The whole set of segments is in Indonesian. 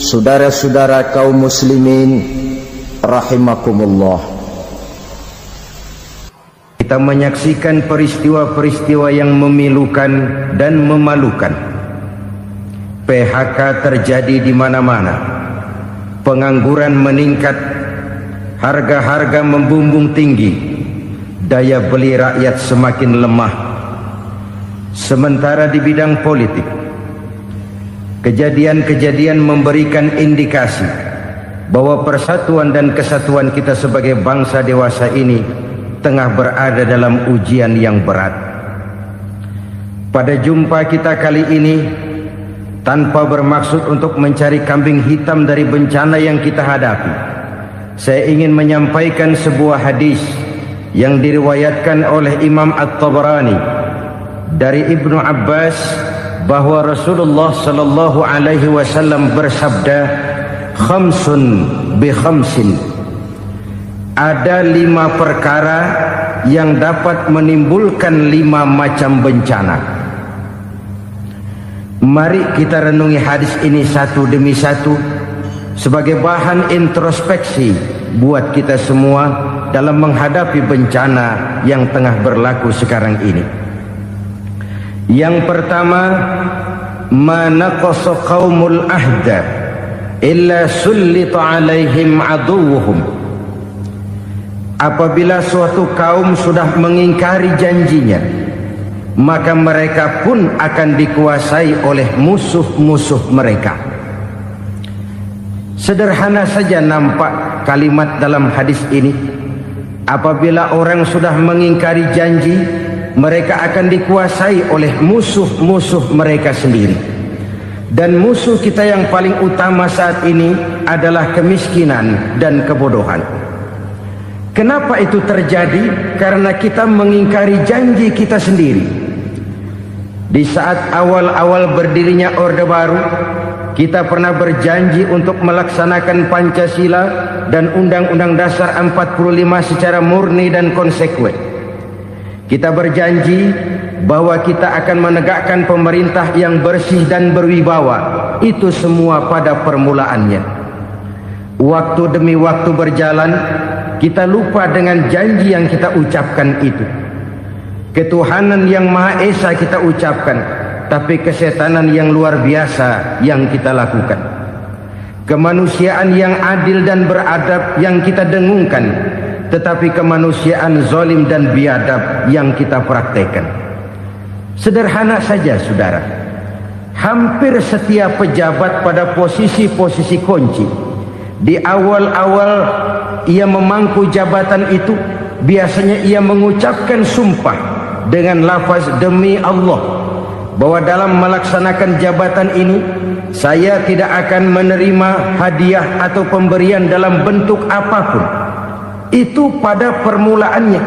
saudara-saudara kaum muslimin rahimakumullah. Kita menyaksikan peristiwa-peristiwa yang memilukan dan memalukan. PHK terjadi di mana-mana. Pengangguran meningkat, harga-harga membumbung tinggi. Daya beli rakyat semakin lemah. Sementara di bidang politik, kejadian-kejadian memberikan indikasi bahwa persatuan dan kesatuan kita sebagai bangsa dewasa ini tengah berada dalam ujian yang berat. Pada jumpa kita kali ini, tanpa bermaksud untuk mencari kambing hitam dari bencana yang kita hadapi, saya ingin menyampaikan sebuah hadis yang diriwayatkan oleh Imam At-Tabarani dari Ibnu Abbas, bahwa Rasulullah sallallahu alaihi wasallam bersabda, khamsun bi khamsin, ada 5 perkara yang dapat menimbulkan 5 macam bencana. Mari kita renungi hadis ini satu demi satu sebagai bahan introspeksi buat kita semua dalam menghadapi bencana yang tengah berlaku sekarang ini. Yang pertama, manaqasa qaumul ahda illa sullita alaihim aduwuhum. Apabila suatu kaum sudah mengingkari janjinya, maka mereka pun akan dikuasai oleh musuh-musuh mereka. Sederhana saja nampak kalimat dalam hadis ini. Apabila orang sudah mengingkari janji, mereka akan dikuasai oleh musuh-musuh mereka sendiri. Dan musuh kita yang paling utama saat ini adalah kemiskinan dan kebodohan. Kenapa itu terjadi? Karena kita mengingkari janji kita sendiri. Di saat awal-awal berdirinya Orde Baru, kita pernah berjanji untuk melaksanakan Pancasila dan Undang-Undang Dasar 45 secara murni dan konsekuen. Kita berjanji bahwa kita akan menegakkan pemerintah yang bersih dan berwibawa. Itu semua pada permulaannya. Waktu demi waktu berjalan, kita lupa dengan janji yang kita ucapkan itu. Ketuhanan yang Maha Esa kita ucapkan, tapi kesetanan yang luar biasa yang kita lakukan. Kemanusiaan yang adil dan beradab yang kita dengungkan, tetapi kemanusiaan zalim dan biadab yang kita praktekkan. Sederhana saja saudara, hampir setiap pejabat pada posisi-posisi kunci, di awal-awal ia memangku jabatan itu, biasanya ia mengucapkan sumpah dengan lafaz demi Allah, bahwa dalam melaksanakan jabatan ini saya tidak akan menerima hadiah atau pemberian dalam bentuk apapun. Itu pada permulaannya.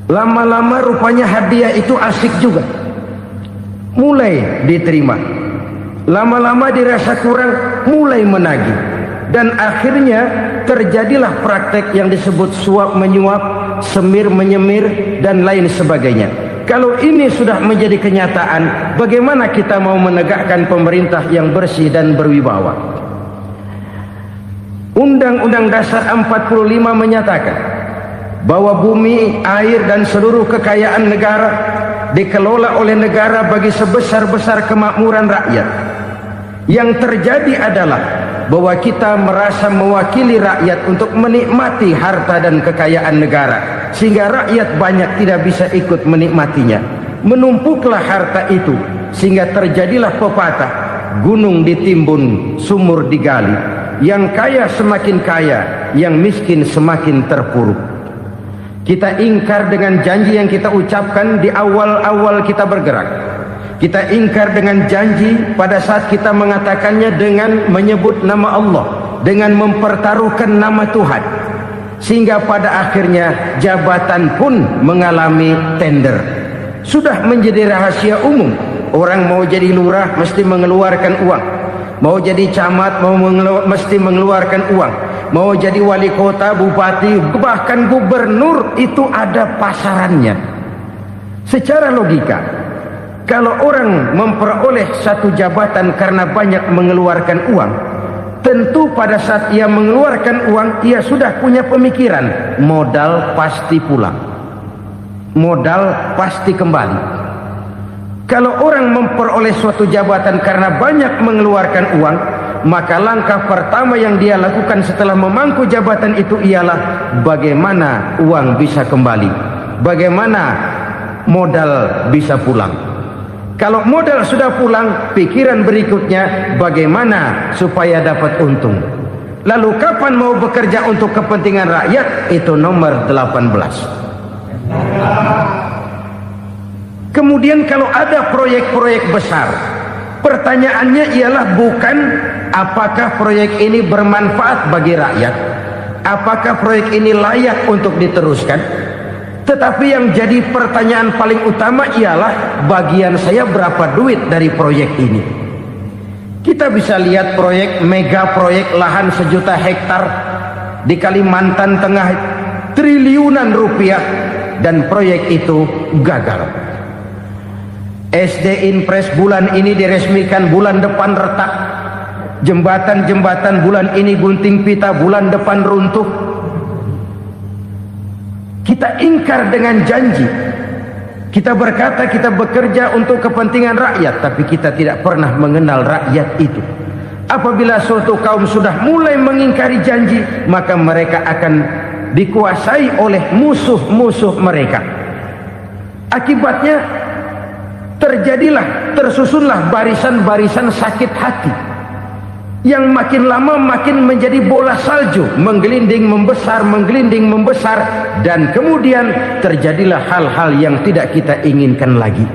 Lama-lama rupanya hadiah itu asik juga, mulai diterima. Lama-lama dirasa kurang, mulai menagih. Dan akhirnya terjadilah praktek yang disebut suap menyuap, semir menyemir, dan lain sebagainya. Kalau ini sudah menjadi kenyataan, bagaimana kita mau menegakkan pemerintah yang bersih dan berwibawa? Undang-Undang Dasar 45 menyatakan bahwa bumi, air, dan seluruh kekayaan negara dikelola oleh negara bagi sebesar-besar kemakmuran rakyat. Yang terjadi adalah bahwa kita merasa mewakili rakyat untuk menikmati harta dan kekayaan negara, sehingga rakyat banyak tidak bisa ikut menikmatinya. Menumpuklah harta itu sehingga terjadilah pepatah, gunung ditimbun, sumur digali. Yang kaya semakin kaya, yang miskin semakin terpuruk. Kita ingkar dengan janji yang kita ucapkan di awal-awal kita bergerak. Kita ingkar dengan janji pada saat kita mengatakannya dengan menyebut nama Allah, dengan mempertaruhkan nama Tuhan. Sehingga pada akhirnya jabatan pun mengalami tender. Sudah menjadi rahasia umum. Orang mau jadi lurah mesti mengeluarkan uang. Mau jadi camat mesti mengeluarkan uang. Mau jadi wali kota, bupati, bahkan gubernur, itu ada pasarannya. Secara logika, Kalau orang memperoleh satu jabatan karena banyak mengeluarkan uang, tentu pada saat ia mengeluarkan uang, ia sudah punya pemikiran, modal pasti pulang, modal pasti kembali. Kalau orang memperoleh suatu jabatan karena banyak mengeluarkan uang, maka langkah pertama yang dia lakukan setelah memangku jabatan itu ialah bagaimana uang bisa kembali, bagaimana modal bisa pulang. Kalau modal sudah pulang, pikiran berikutnya bagaimana supaya dapat untung. Lalu kapan mau bekerja untuk kepentingan rakyat? Itu nomor 18. Kemudian kalau ada proyek-proyek besar, pertanyaannya ialah bukan apakah proyek ini bermanfaat bagi rakyat, apakah proyek ini layak untuk diteruskan, tetapi yang jadi pertanyaan paling utama ialah bagian saya berapa duit dari proyek ini. Kita bisa lihat proyek, mega proyek lahan 1 juta hektar di Kalimantan Tengah, triliunan rupiah, dan proyek itu gagal. SD Inpres bulan ini diresmikan, bulan depan retak. Jembatan-jembatan bulan ini gunting pita, bulan depan runtuh. Kita ingkar dengan janji. Kita berkata kita bekerja untuk kepentingan rakyat, tapi kita tidak pernah mengenal rakyat itu. Apabila suatu kaum sudah mulai mengingkari janji, maka mereka akan dikuasai oleh musuh-musuh mereka. Akibatnya tersusunlah barisan-barisan sakit hati yang makin lama makin menjadi bola salju, menggelinding membesar, dan kemudian terjadilah hal-hal yang tidak kita inginkan lagi.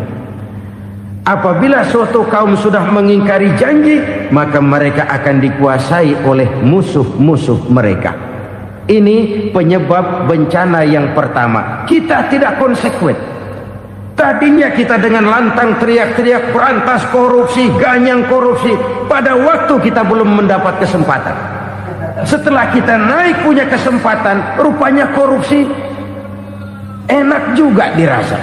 Apabila suatu kaum sudah mengingkari janji, maka mereka akan dikuasai oleh musuh-musuh mereka. Ini penyebab bencana yang pertama. Kita tidak konsekuen. Tadinya kita dengan lantang teriak-teriak berantas korupsi, ganyang korupsi. Pada waktu kita belum mendapat kesempatan. Setelah kita naik punya kesempatan, rupanya korupsi enak juga dirasa.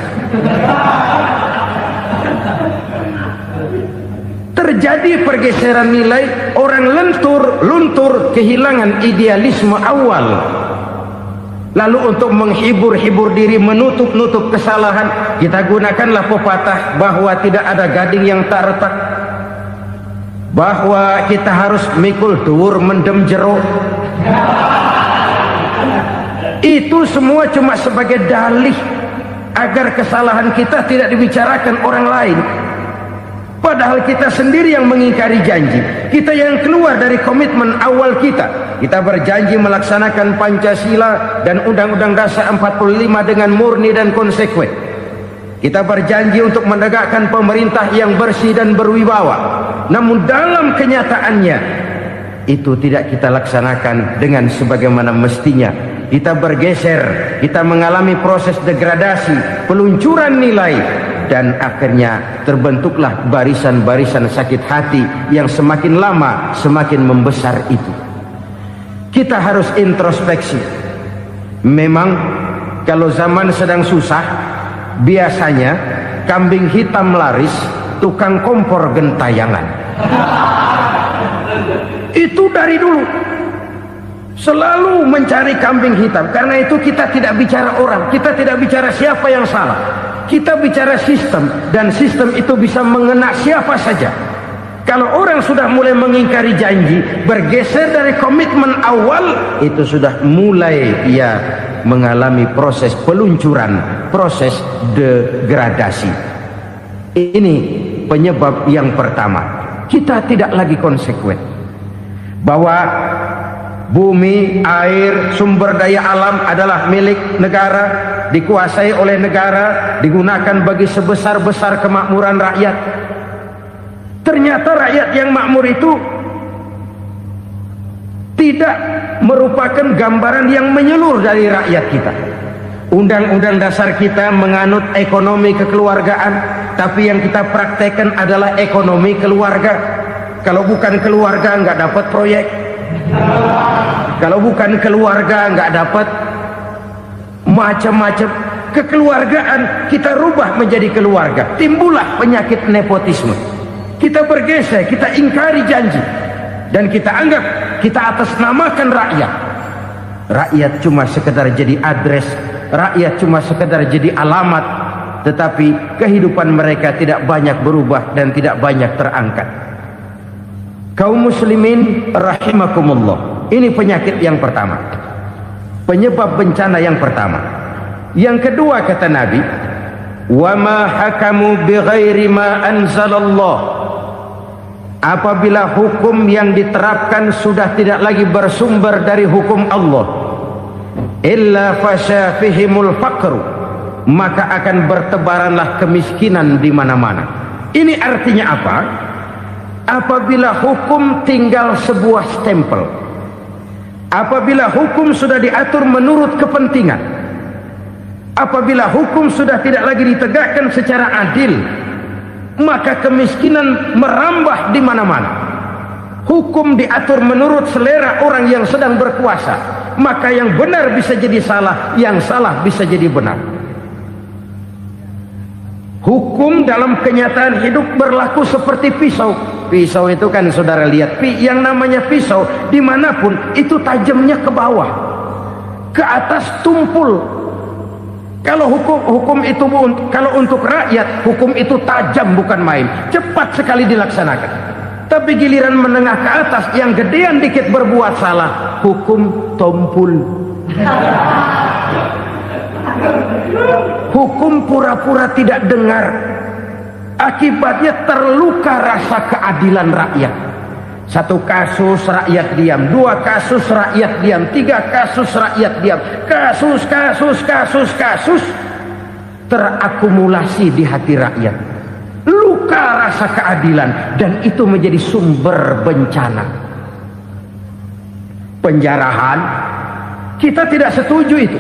Terjadi pergeseran nilai, orang luntur, kehilangan idealisme awal. Lalu untuk menghibur diri, menutup kesalahan, kita gunakanlah pepatah bahwa tidak ada gading yang tak retak, bahwa kita harus mikul dhuwur mendem jero. Itu semua cuma sebagai dalih agar kesalahan kita tidak dibicarakan orang lain. Padahal kita sendiri yang mengingkari janji. Kita yang keluar dari komitmen awal kita. Kita berjanji melaksanakan Pancasila dan Undang-Undang Dasar 45 dengan murni dan konsekuen. Kita berjanji untuk menegakkan pemerintah yang bersih dan berwibawa. Namun dalam kenyataannya itu tidak kita laksanakan dengan sebagaimana mestinya. Kita bergeser, kita mengalami proses degradasi, peluncuran nilai, dan akhirnya terbentuklah barisan-barisan sakit hati yang semakin lama semakin membesar itu. Kita harus introspeksi. Memang kalau zaman sedang susah, biasanya kambing hitam laris, tukang kompor gentayangan. Itu dari dulu selalu mencari kambing hitam. Karena itu kita tidak bicara orang, kita tidak bicara siapa yang salah, kita bicara sistem, dan sistem itu bisa mengena siapa saja. Kalau orang sudah mulai mengingkari janji, bergeser dari komitmen awal, itu sudah mulai ia mengalami proses peluncuran, proses degradasi. Ini penyebab yang pertama. Kita tidak lagi konsekuen bahwa bumi, air, sumber daya alam adalah milik negara, dikuasai oleh negara, digunakan bagi sebesar-besar kemakmuran rakyat. Ternyata rakyat yang makmur itu tidak merupakan gambaran yang menyeluruh dari rakyat kita. Undang-undang dasar kita menganut ekonomi kekeluargaan, tapi yang kita praktekkan adalah ekonomi keluarga. Kalau bukan keluarga nggak dapat proyek. Kalau bukan keluarga nggak dapat macam-macam. kekeluargaan kita rubah menjadi keluarga, timbullah penyakit nepotisme. Kita bergeser, kita ingkari janji, dan kita anggap kita atasnamakan rakyat. Rakyat cuma sekedar jadi address, rakyat cuma sekedar jadi alamat, tetapi kehidupan mereka tidak banyak berubah dan tidak banyak terangkat. Kaum muslimin rahimakumullah, ini penyakit yang pertama, penyebab bencana yang pertama. Yang kedua kata Nabi, wa ma hakamu bighairi ma anzalallah, apabila hukum yang diterapkan sudah tidak lagi bersumber dari hukum Allah, illa fasya fihimul faqru, maka akan bertebaranlah kemiskinan di mana-mana. Ini artinya apa? Apabila hukum tinggal sebuah stempel, apabila hukum sudah diatur menurut kepentingan, apabila hukum sudah tidak lagi ditegakkan secara adil, maka kemiskinan merambah di mana-mana. Hukum diatur menurut selera orang yang sedang berkuasa, maka yang benar bisa jadi salah, yang salah bisa jadi benar. Hukum dalam kenyataan hidup berlaku seperti pisau. Pisau itu kan saudara lihat, yang namanya pisau dimanapun itu tajamnya ke bawah, ke atas tumpul. Kalau hukum itu, kalau untuk rakyat, hukum itu tajam bukan main, cepat sekali dilaksanakan. Tapi giliran menengah ke atas, yang gedean dikit berbuat salah, hukum tumpul. Hukum pura-pura tidak dengar, akibatnya terluka rasa keadilan rakyat. Satu kasus rakyat diam, dua kasus rakyat diam, tiga kasus rakyat diam, kasus terakumulasi di hati rakyat, luka rasa keadilan, dan itu menjadi sumber bencana. Penjarahan, kita tidak setuju itu,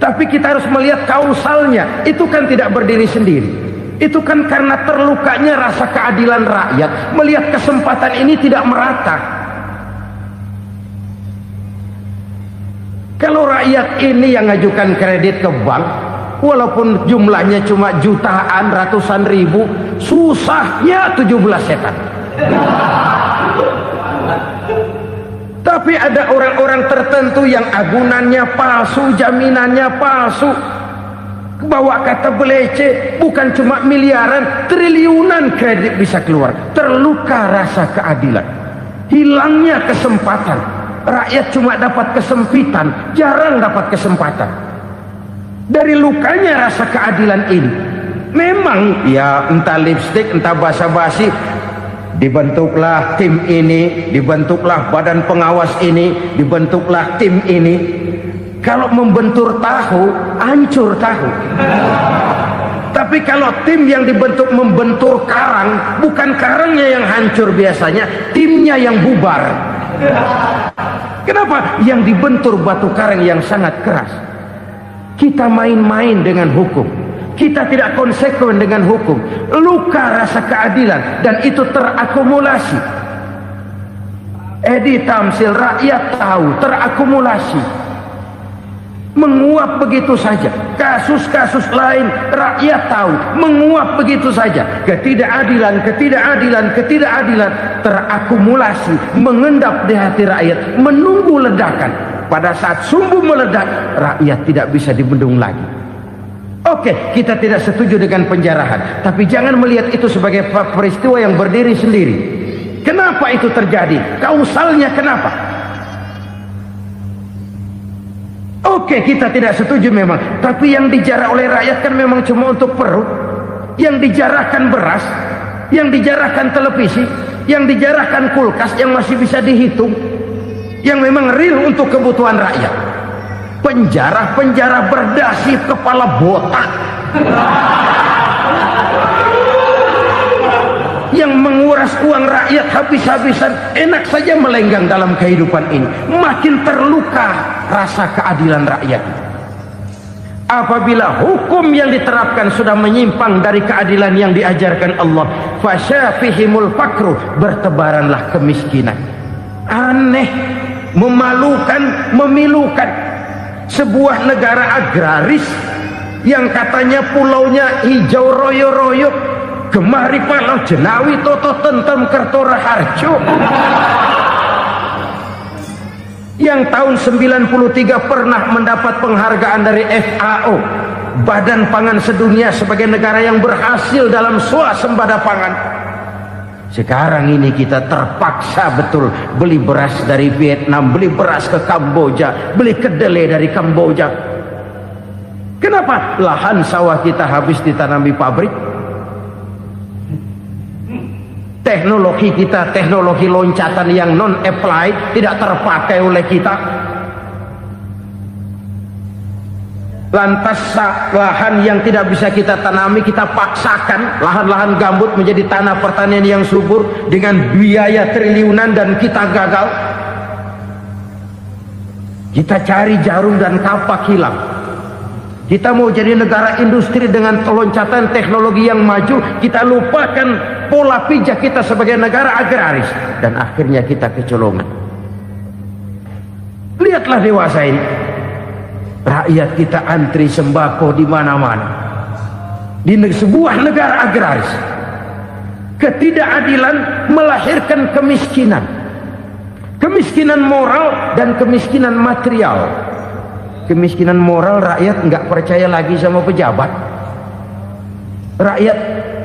tapi kita harus melihat kausalnya. Itu kan tidak berdiri sendiri, itu kan karena terlukanya rasa keadilan rakyat, melihat kesempatan ini tidak merata. Kalau rakyat ini yang ngajukan kredit ke bank, walaupun jumlahnya cuma jutaan, ratusan ribu, susahnya 17 setan. Tapi ada orang-orang tertentu yang agunannya palsu, jaminannya palsu, bawa kata belece, bukan cuma miliaran, triliunan kredit bisa keluar. Terluka rasa keadilan, hilangnya kesempatan. Rakyat cuma dapat kesempitan, jarang dapat kesempatan. Dari lukanya rasa keadilan ini, memang ya entah lipstick, entah basa-basi, dibentuklah tim ini, dibentuklah badan pengawas ini, dibentuklah tim ini. Kalau membentur tahu, hancur tahu. Tapi kalau tim yang dibentuk membentur karang, bukan karangnya yang hancur biasanya, timnya yang bubar. Kenapa? Yang dibentur batu karang yang sangat keras. Kita main-main dengan hukum, kita tidak konsekuen dengan hukum, luka rasa keadilan, dan itu terakumulasi. Edi Tamsil, rakyat tahu, terakumulasi, menguap begitu saja. Kasus-kasus lain rakyat tahu, menguap begitu saja. Ketidakadilan terakumulasi, mengendap di hati rakyat, menunggu ledakan. Pada saat sumbu meledak, rakyat tidak bisa dibendung lagi. Oke, kita tidak setuju dengan penjarahan, tapi jangan melihat itu sebagai peristiwa yang berdiri sendiri. Kenapa itu terjadi? Kausalnya kenapa? Oke, kita tidak setuju memang, tapi yang dijarah oleh rakyat kan memang cuma untuk perut. Yang dijarahkan beras, yang dijarahkan televisi, yang dijarahkan kulkas yang masih bisa dihitung, yang memang real untuk kebutuhan rakyat. Penjara berdasi kepala botak yang menguras uang rakyat habis-habisan, enak saja melenggang dalam kehidupan ini. Makin terluka rasa keadilan rakyat. Apabila hukum yang diterapkan sudah menyimpang dari keadilan yang diajarkan Allah, fasyafihimul fakru, bertebaranlah kemiskinan. Aneh, memalukan, memilukan. Sebuah negara agraris yang katanya pulaunya hijau royo-royo, gemari palau jenawi toto tentem kertora harjo, yang tahun 93 pernah mendapat penghargaan dari FAO, Badan Pangan Sedunia, sebagai negara yang berhasil dalam swasembada pangan. Sekarang ini kita terpaksa betul beli beras dari Vietnam, beli beras ke Kamboja, beli kedelai dari Kamboja. Kenapa? Lahan sawah kita habis ditanami pabrik. Teknologi kita, teknologi loncatan yang non-applied, tidak terpakai oleh kita. Lantas lahan yang tidak bisa kita tanami, kita paksakan lahan-lahan gambut menjadi tanah pertanian yang subur dengan biaya triliunan, dan kita gagal. Kita cari jarum dan kapak hilang. Kita mau jadi negara industri dengan loncatan teknologi yang maju, kita lupakan pola pijak kita sebagai negara agraris, dan akhirnya kita kecolongan. Lihatlah dewasa ini, rakyat kita antri sembako di mana-mana. Di sebuah negara agraris, ketidakadilan melahirkan kemiskinan, kemiskinan moral dan kemiskinan material. Kemiskinan moral, rakyat nggak percaya lagi sama pejabat. Rakyat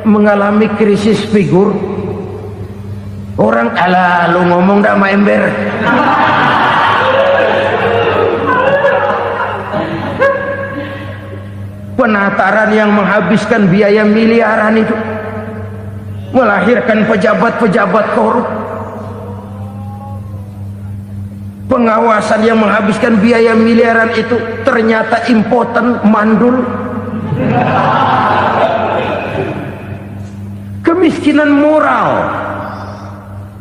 mengalami krisis figur. Orang ala lu ngomong dah ember. Penataran yang menghabiskan biaya miliaran itu melahirkan pejabat-pejabat korup. Pengawasan yang menghabiskan biaya miliaran itu ternyata impoten, mandul. Kemiskinan moral.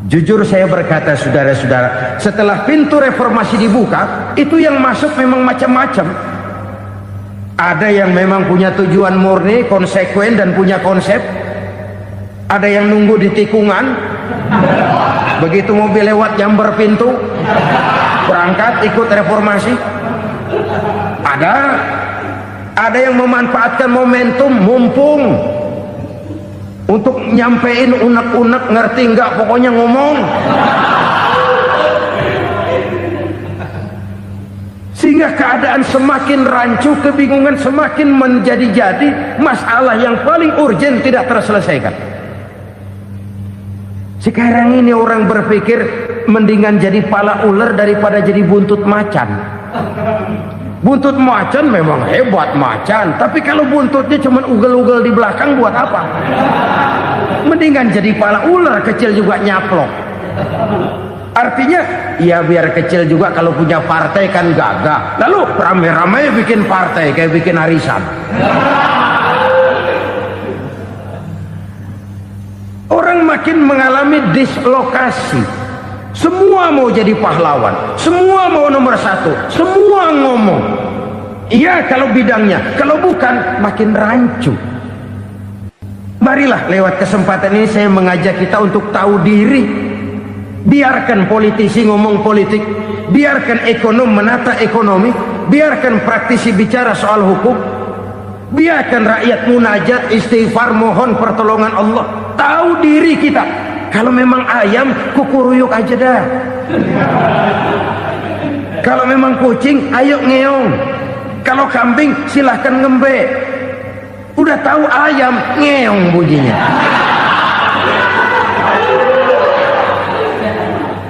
Jujur saya berkata, saudara-saudara, setelah pintu reformasi dibuka, itu yang masuk memang macam-macam. Ada yang memang punya tujuan murni, konsekuen dan punya konsep. Ada yang nunggu di tikungan, begitu mobil lewat nyamber pintu, berangkat ikut reformasi. Ada yang memanfaatkan momentum, mumpung, untuk nyampein unek-unek, ngerti nggak, pokoknya ngomong. Sehingga keadaan semakin rancu, kebingungan semakin menjadi-jadi, masalah yang paling urgen tidak terselesaikan. Sekarang ini orang berpikir mendingan jadi pala ular daripada jadi buntut macan. Buntut macan memang hebat macan, tapi kalau buntutnya cuma ugel-ugel di belakang buat apa? Mendingan jadi pala ular, kecil juga nyaplok. Artinya ya biar kecil juga kalau punya partai kan gagah. Lalu rame-rame bikin partai kayak bikin arisan. Orang makin mengalami dislokasi. Semua mau jadi pahlawan, semua mau nomor satu, semua ngomong iya kalau bidangnya, kalau bukan makin rancu. Marilah lewat kesempatan ini saya mengajak kita untuk tahu diri. Biarkan politisi ngomong politik, biarkan ekonom menata ekonomi, biarkan praktisi bicara soal hukum, biarkan rakyat munajat, istighfar, mohon pertolongan Allah. Tahu diri kita. Kalau memang ayam, kukuruyuk aja dah. Kalau memang kucing, ayo ngeong. Kalau kambing, silahkan ngembe. Udah tahu ayam, ngeong bunyinya.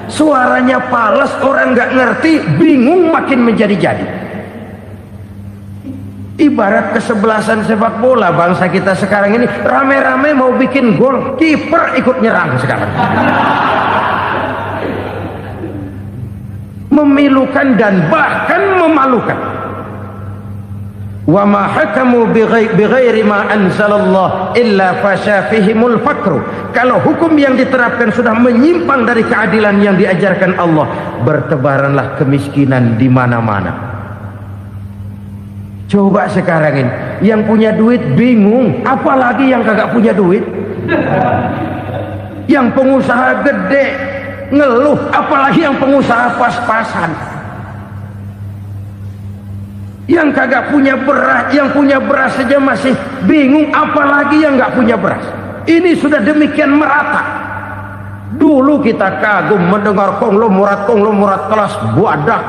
Suaranya palas, orang nggak ngerti, bingung, makin menjadi-jadi. Ibarat kesebelasan sepak bola bangsa kita sekarang ini, rame-rame mau bikin gol, kiper ikut nyerang sekarang. Memilukan dan bahkan memalukan. Wa ma hakamu bighairi ma anzalallah illa fasyafihimul fakru. Kalau hukum yang diterapkan sudah menyimpang dari keadilan yang diajarkan Allah, bertebaranlah kemiskinan di mana-mana. Coba sekarang ini, yang punya duit bingung, apalagi yang kagak punya duit. Yang pengusaha gede ngeluh, apalagi yang pengusaha pas-pasan. Yang kagak punya beras, yang punya beras saja masih bingung, apalagi yang nggak punya beras. Ini sudah demikian merata. Dulu kita kagum mendengar konglomerat kelas buadah,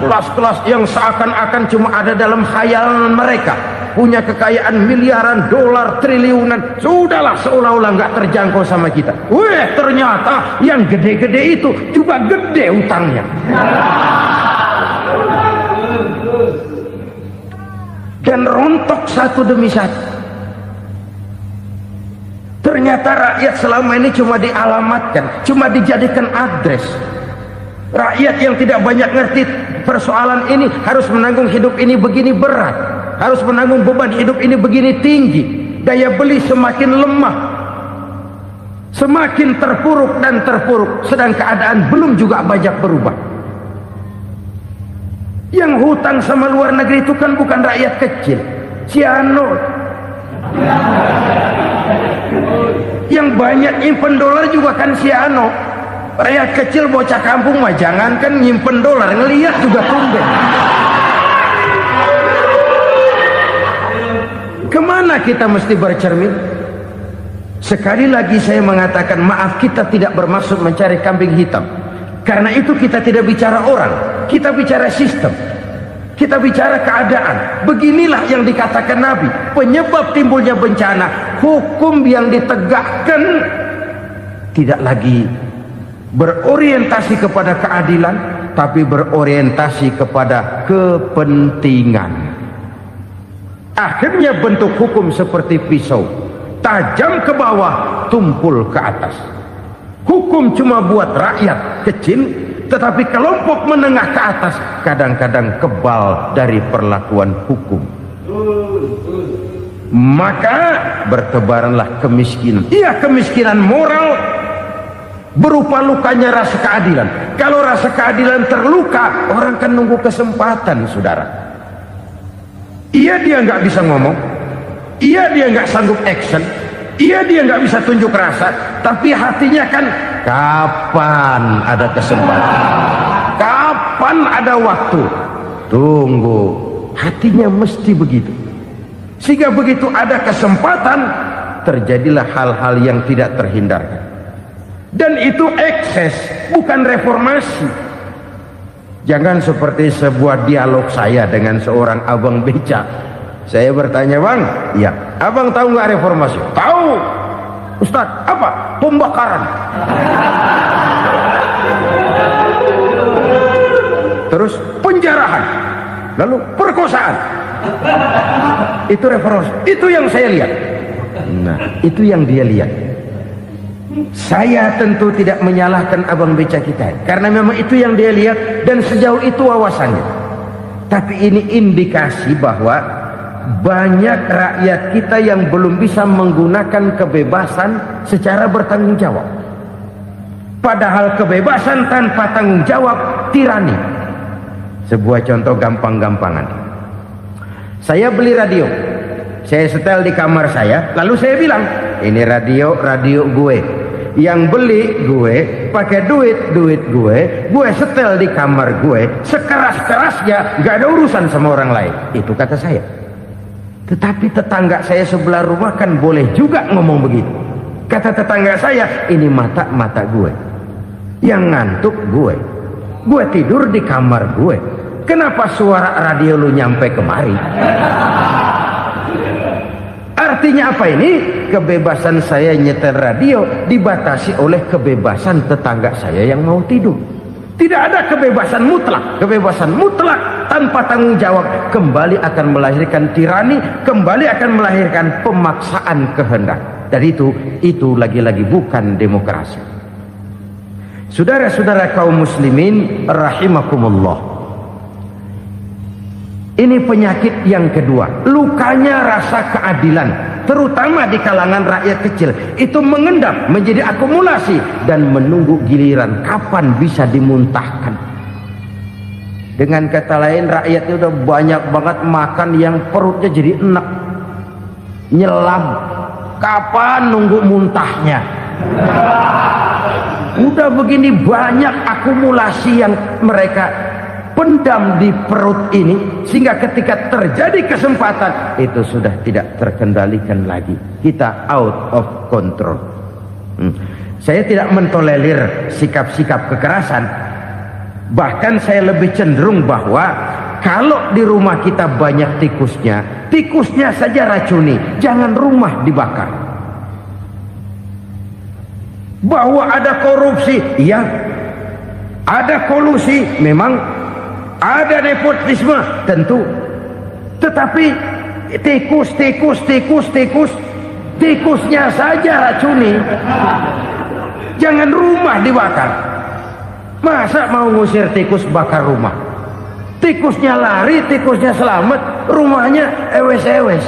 kelas-kelas yang seakan-akan cuma ada dalam khayalan mereka, punya kekayaan miliaran dolar, triliunan. Sudahlah, seolah-olah nggak terjangkau sama kita. Weh, ternyata yang gede-gede itu juga gede utangnya. Dan rontok satu demi satu. Ternyata rakyat selama ini cuma dialamatkan, cuma dijadikan adres. Rakyat yang tidak banyak ngerti persoalan ini harus menanggung hidup ini begini berat, harus menanggung beban hidup ini begini tinggi, daya beli semakin lemah, semakin terpuruk dan terpuruk, sedang keadaan belum juga banyak berubah. Yang hutang sama luar negeri itu kan bukan rakyat kecil, Ciano. Yang banyak nyimpen dolar juga kan Ciano. Rakyat kecil bocah kampung mah jangankan nyimpen dolar, ngelihat juga tumben. Kemana kita mesti bercermin? Sekali lagi saya mengatakan maaf, kita tidak bermaksud mencari kambing hitam. Karena itu kita tidak bicara orang, kita bicara sistem, kita bicara keadaan. Beginilah yang dikatakan Nabi, penyebab timbulnya bencana, hukum yang ditegakkan tidak lagi berorientasi kepada keadilan, tapi berorientasi kepada kepentingan. Akhirnya bentuk hukum seperti pisau, tajam ke bawah, tumpul ke atas. Hukum cuma buat rakyat kecil, tetapi kelompok menengah ke atas kadang-kadang kebal dari perlakuan hukum. Maka bertebaranlah kemiskinan. Iya, kemiskinan moral berupa lukanya rasa keadilan. Kalau rasa keadilan terluka, orang kan nunggu kesempatan, saudara. Iya, dia nggak bisa ngomong, iya dia nggak sanggup action, iya dia nggak bisa tunjuk rasa, tapi hatinya kan kapan ada kesempatan, kapan ada waktu, tunggu. Hatinya mesti begitu. Sehingga begitu ada kesempatan, terjadilah hal-hal yang tidak terhindarkan. Dan itu ekses, bukan reformasi. Jangan seperti sebuah dialog saya dengan seorang abang beca. Saya bertanya, bang, iya, abang tahu nggak reformasi? Tahu. Ustaz, apa? Pembakaran. Terus penjarahan. Lalu perkosaan. Itu reformasi. Itu yang saya lihat. Nah, itu yang dia lihat. Saya tentu tidak menyalahkan abang beca kita, karena memang itu yang dia lihat dan sejauh itu wawasannya. Tapi ini indikasi bahwa banyak rakyat kita yang belum bisa menggunakan kebebasan secara bertanggung jawab. Padahal kebebasan tanpa tanggung jawab tirani. Sebuah contoh gampang-gampangan. Saya beli radio, saya setel di kamar saya, lalu saya bilang, ini radio gue. Yang beli gue, pakai duit gue setel di kamar gue, sekeras-kerasnya, gak ada urusan sama orang lain. Itu kata saya. Tetapi tetangga saya sebelah rumah kan boleh juga ngomong begitu. Kata tetangga saya, ini mata gue, yang ngantuk gue tidur di kamar gue, kenapa suara radio lu nyampe kemari? Artinya apa ini? Kebebasan saya nyetel radio dibatasi oleh kebebasan tetangga saya yang mau tidur. Tidak ada kebebasan mutlak. Kebebasan mutlak tanpa tanggung jawab kembali akan melahirkan tirani, kembali akan melahirkan pemaksaan kehendak. Dan itu lagi-lagi bukan demokrasi. Saudara-saudara kaum muslimin rahimakumullah. Ini penyakit yang kedua, lukanya rasa keadilan, terutama di kalangan rakyat kecil. Itu mengendap menjadi akumulasi dan menunggu giliran kapan bisa dimuntahkan. Dengan kata lain, rakyat itu udah banyak banget makan yang perutnya jadi enek, nyelam. Kapan nunggu muntahnya? Udah begini banyak akumulasi yang mereka pendam di perut ini, sehingga ketika terjadi kesempatan itu sudah tidak terkendalikan lagi, kita out of control. Saya tidak mentolerir sikap-sikap kekerasan, bahkan saya lebih cenderung bahwa kalau di rumah kita banyak tikusnya saja racuni, jangan rumah dibakar. Bahwa ada korupsi, iya. Ada kolusi, memang. Ada nepotisme, tentu. Tetapi tikusnya saja racuni. Jangan rumah dibakar. Masa mau ngusir tikus bakar rumah? Tikusnya lari, tikusnya selamat, rumahnya ewes-ewes.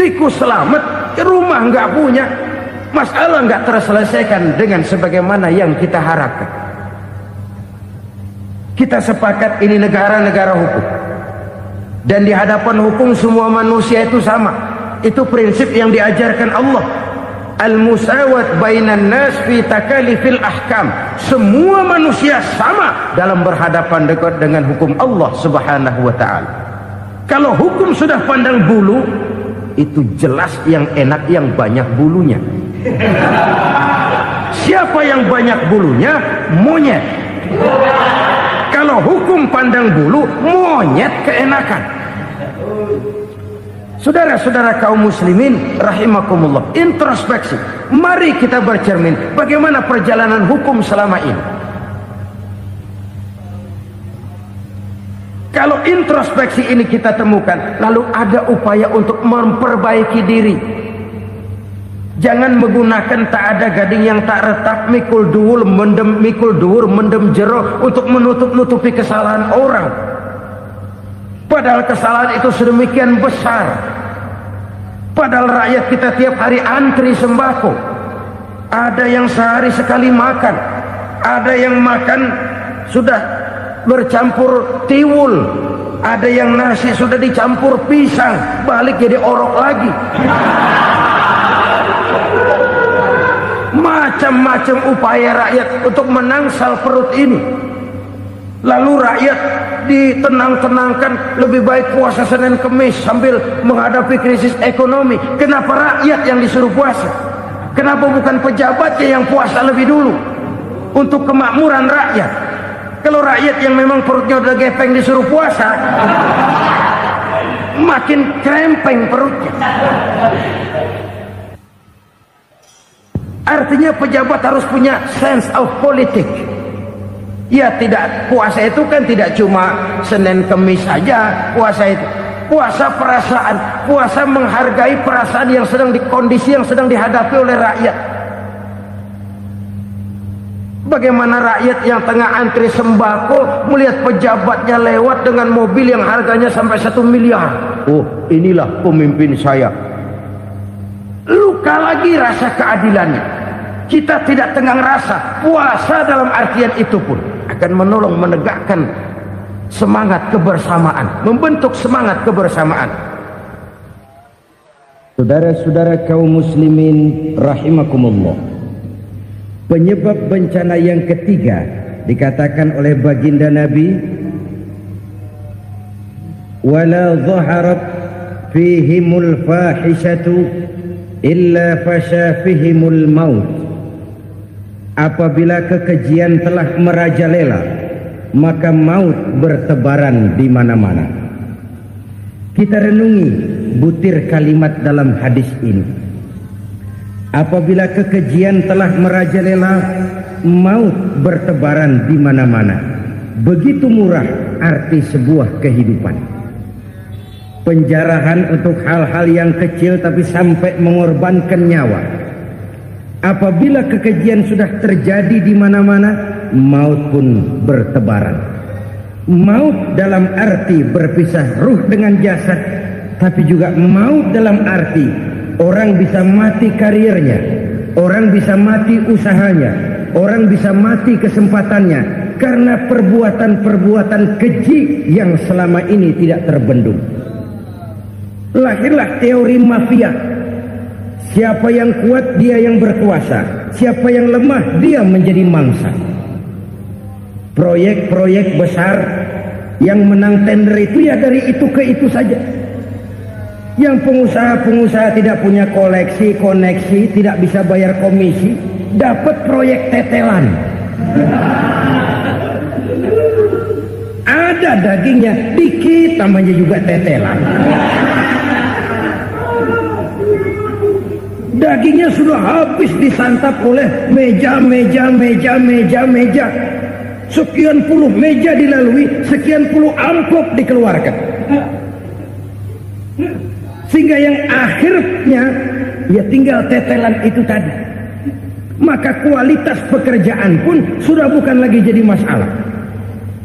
Tikus selamat, rumah nggak punya, masalah nggak terselesaikan dengan sebagaimana yang kita harapkan. Kita sepakat ini negara hukum, dan di hadapan hukum semua manusia itu sama. Itu prinsip yang diajarkan Allah. Al-musawat bainan nas fi takalifil ahkam. Semua manusia sama dalam berhadapan dekat dengan hukum Allah Subhanahu wa taala. Kalau hukum sudah pandang bulu, itu jelas yang enak yang banyak bulunya. Siapa yang banyak bulunya? Monyet. Kalau hukum pandang bulu, monyet keenakan. Saudara-saudara kaum muslimin rahimakumullah, introspeksi. Mari kita bercermin bagaimana perjalanan hukum selama ini. Kalau introspeksi ini kita temukan, lalu ada upaya untuk memperbaiki diri. Jangan menggunakan tak ada gading yang tak retak, mikul duwur mendem jero untuk menutup-nutupi kesalahan orang. Padahal kesalahan itu sedemikian besar. Padahal rakyat kita tiap hari antri sembako. Ada yang sehari sekali makan, ada yang makan sudah bercampur tiwul, ada yang nasi sudah dicampur pisang, balik jadi orok lagi. Macam-macam upaya rakyat untuk menangsal perut ini. Lalu rakyat ditenang-tenangkan, lebih baik puasa Senin Kemis sambil menghadapi krisis ekonomi. Kenapa rakyat yang disuruh puasa? Kenapa bukan pejabatnya yang puasa lebih dulu untuk kemakmuran rakyat? Kalau rakyat yang memang perutnya udah gepeng disuruh puasa, makin krempeng perutnya. Artinya pejabat harus punya sense of politics. Ya, tidak, puasa itu kan tidak cuma Senin Kemis saja. Puasa itu puasa perasaan, puasa menghargai perasaan yang sedang kondisi yang sedang dihadapi oleh rakyat. Bagaimana rakyat yang tengah antri sembako melihat pejabatnya lewat dengan mobil yang harganya sampai 1 miliar. Oh, inilah pemimpin saya. Luka lagi rasa keadilannya. Kita tidak tenggang rasa. Puasa dalam artian itu pun akan menolong menegakkan semangat kebersamaan, membentuk semangat kebersamaan. Saudara-saudara kaum muslimin rahimakumullah, penyebab bencana yang ketiga dikatakan oleh baginda Nabi, wala zaharat fihimul fahishatu illa fasha fihimul maut. Apabila kekejian telah merajalela, maka maut bertebaran di mana-mana. Kita renungi butir kalimat dalam hadis ini. Apabila kekejian telah merajalela, maut bertebaran di mana-mana. Begitu murah arti sebuah kehidupan. Penjarahan untuk hal-hal yang kecil tapi sampai mengorbankan nyawa. Apabila kekejian sudah terjadi di mana-mana, maut pun bertebaran. Maut dalam arti berpisah ruh dengan jasad, tapi juga maut dalam arti orang bisa mati karirnya, orang bisa mati usahanya, orang bisa mati kesempatannya karena perbuatan-perbuatan keji yang selama ini tidak terbendung. Lahirlah teori mafia. Siapa yang kuat dia yang berkuasa. siapa yang lemah dia menjadi mangsa. Proyek-proyek besar yang menang tender itu ya dari itu ke itu saja. Yang pengusaha-pengusaha tidak punya koleksi, koneksi, tidak bisa bayar komisi, dapat proyek tetelan. Ada dagingnya, dikit namanya juga tetelan. Dagingnya sudah habis disantap oleh meja. Sekian puluh meja dilalui, sekian puluh amplop dikeluarkan. Sehingga yang akhirnya ya tinggal tetelan itu tadi. Maka kualitas pekerjaan pun sudah bukan lagi jadi masalah.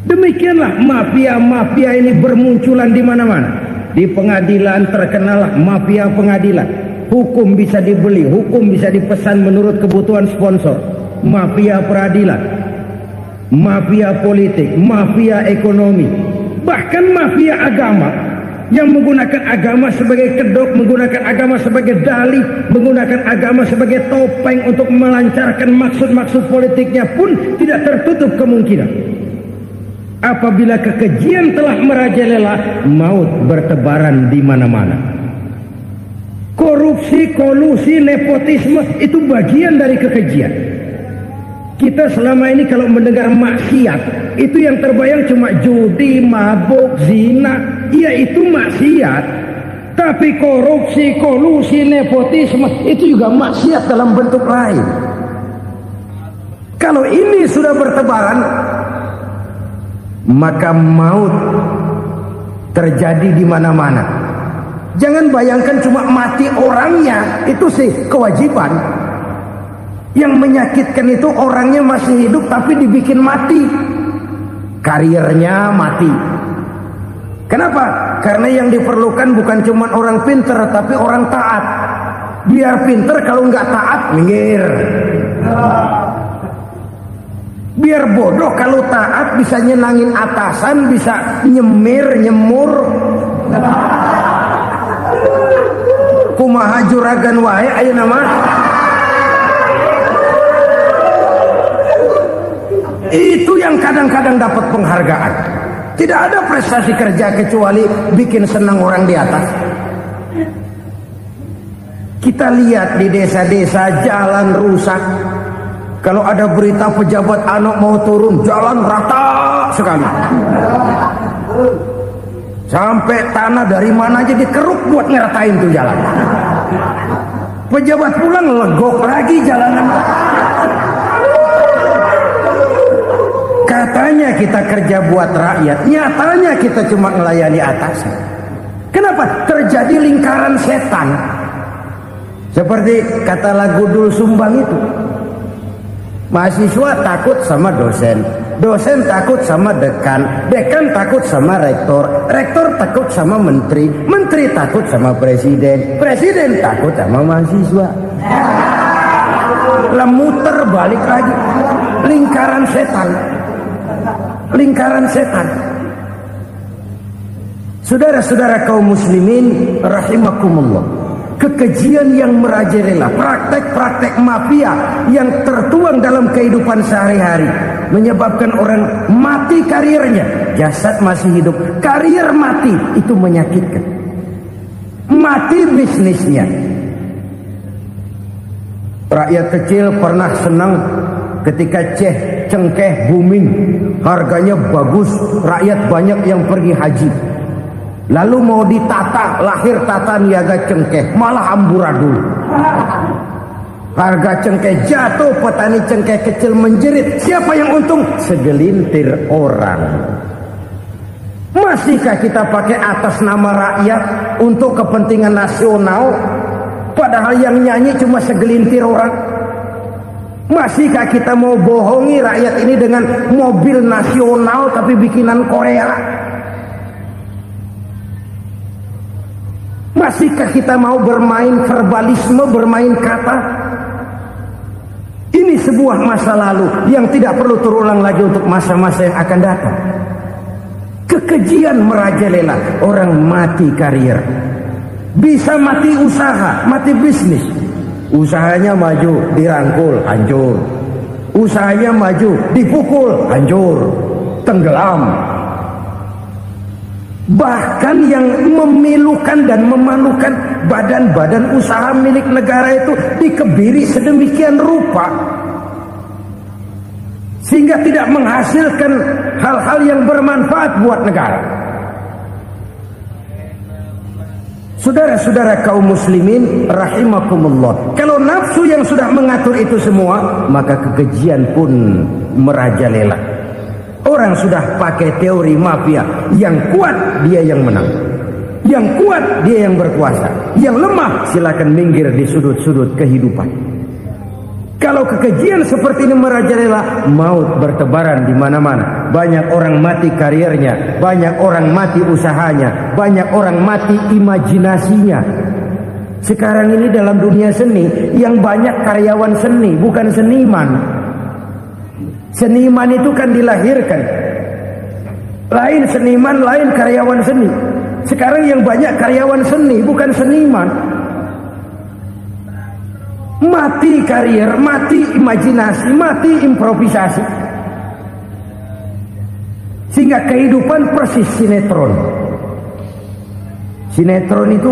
Demikianlah mafia-mafia ini bermunculan di mana-mana. Di pengadilan terkenal mafia pengadilan. Hukum bisa dibeli, hukum bisa dipesan menurut kebutuhan sponsor. Mafia peradilan, mafia politik, mafia ekonomi, bahkan mafia agama yang menggunakan agama sebagai kedok, menggunakan agama sebagai dalih, menggunakan agama sebagai topeng untuk melancarkan maksud-maksud politiknya pun tidak tertutup kemungkinan. Apabila kekejian telah merajalela, maut bertebaran di mana-mana. Korupsi, kolusi, nepotisme itu bagian dari kekejian. Kita selama ini kalau mendengar maksiat, itu yang terbayang cuma judi, mabuk, zina. Ya itu maksiat. Tapi korupsi, kolusi, nepotisme itu juga maksiat dalam bentuk lain. Kalau ini sudah bertebaran, maka maut terjadi di mana-mana. Jangan bayangkan cuma mati orangnya, itu sih kewajiban. Yang menyakitkan itu orangnya masih hidup tapi dibikin mati. Karirnya mati. Kenapa? Karena yang diperlukan bukan cuma orang pinter tapi orang taat. Biar pinter, kalau nggak taat minggir. Biar bodoh, kalau taat bisa nyenangin atasan, bisa nyemur. Kumaha juragan wae ayeuna mah. Itu yang kadang-kadang dapat penghargaan. Tidak ada prestasi kerja kecuali bikin senang orang di atas. Kita lihat di desa-desa jalan rusak. Kalau ada berita pejabat anak mau turun, jalan rata sekali. Sampai tanah dari mana aja dikeruk buat ngeratain tuh jalan. Pejabat pulang legok lagi jalanan. Katanya kita kerja buat rakyat, nyatanya kita cuma melayani atasan. Kenapa? Terjadi lingkaran setan. Seperti kata lagu Dul Sumbang itu. Mahasiswa takut sama dosen, dosen takut sama dekan, dekan takut sama rektor, rektor takut sama menteri, menteri takut sama presiden, presiden takut sama mahasiswa. Muter balik lagi. Lingkaran setan. Lingkaran setan. Saudara-saudara kaum muslimin rahimakumullah, kekejian yang merajalela, praktek-praktek mafia yang tertuang dalam kehidupan sehari-hari menyebabkan orang mati karirnya, jasad masih hidup, karir mati, itu menyakitkan. Mati bisnisnya. Rakyat kecil pernah senang ketika cengkeh booming, harganya bagus, rakyat banyak yang pergi haji. Lalu mau ditata, lahir tata niaga cengkeh, malah amburadul. Harga cengkeh jatuh, petani cengkeh kecil menjerit. Siapa yang untung? Segelintir orang. Masihkah kita pakai atas nama rakyat untuk kepentingan nasional, padahal yang nyanyi cuma segelintir orang? Masihkah kita mau bohongi rakyat ini dengan mobil nasional tapi bikinan Korea? Masihkah kita mau bermain verbalisme, bermain kata? Ini sebuah masa lalu yang tidak perlu terulang lagi untuk masa-masa yang akan datang. Kekejian merajalela, orang mati karir, bisa mati usaha, mati bisnis. Usahanya maju, dirangkul, hancur. Usahanya maju, dipukul, hancur, tenggelam. Bahkan yang memilukan dan memalukan badan-badan usaha milik negara itu dikebiri sedemikian rupa sehingga tidak menghasilkan hal-hal yang bermanfaat buat negara. Saudara-saudara kaum muslimin rahimakumullah, kalau nafsu yang sudah mengatur itu semua, maka kekejian pun merajalela. Orang sudah pakai teori mafia, yang kuat dia yang menang, yang kuat dia yang berkuasa, yang lemah silakan minggir di sudut-sudut kehidupan. Kalau kekejian seperti ini merajalela, maut bertebaran di mana-mana. Banyak orang mati karirnya, banyak orang mati usahanya, banyak orang mati imajinasinya. Sekarang ini dalam dunia seni, yang banyak karyawan seni, bukan seniman. Seniman itu kan dilahirkan, lain seniman, lain karyawan seni. Sekarang yang banyak karyawan seni, bukan seniman. Mati karir, mati imajinasi, mati improvisasi. Sehingga kehidupan persis sinetron. Sinetron itu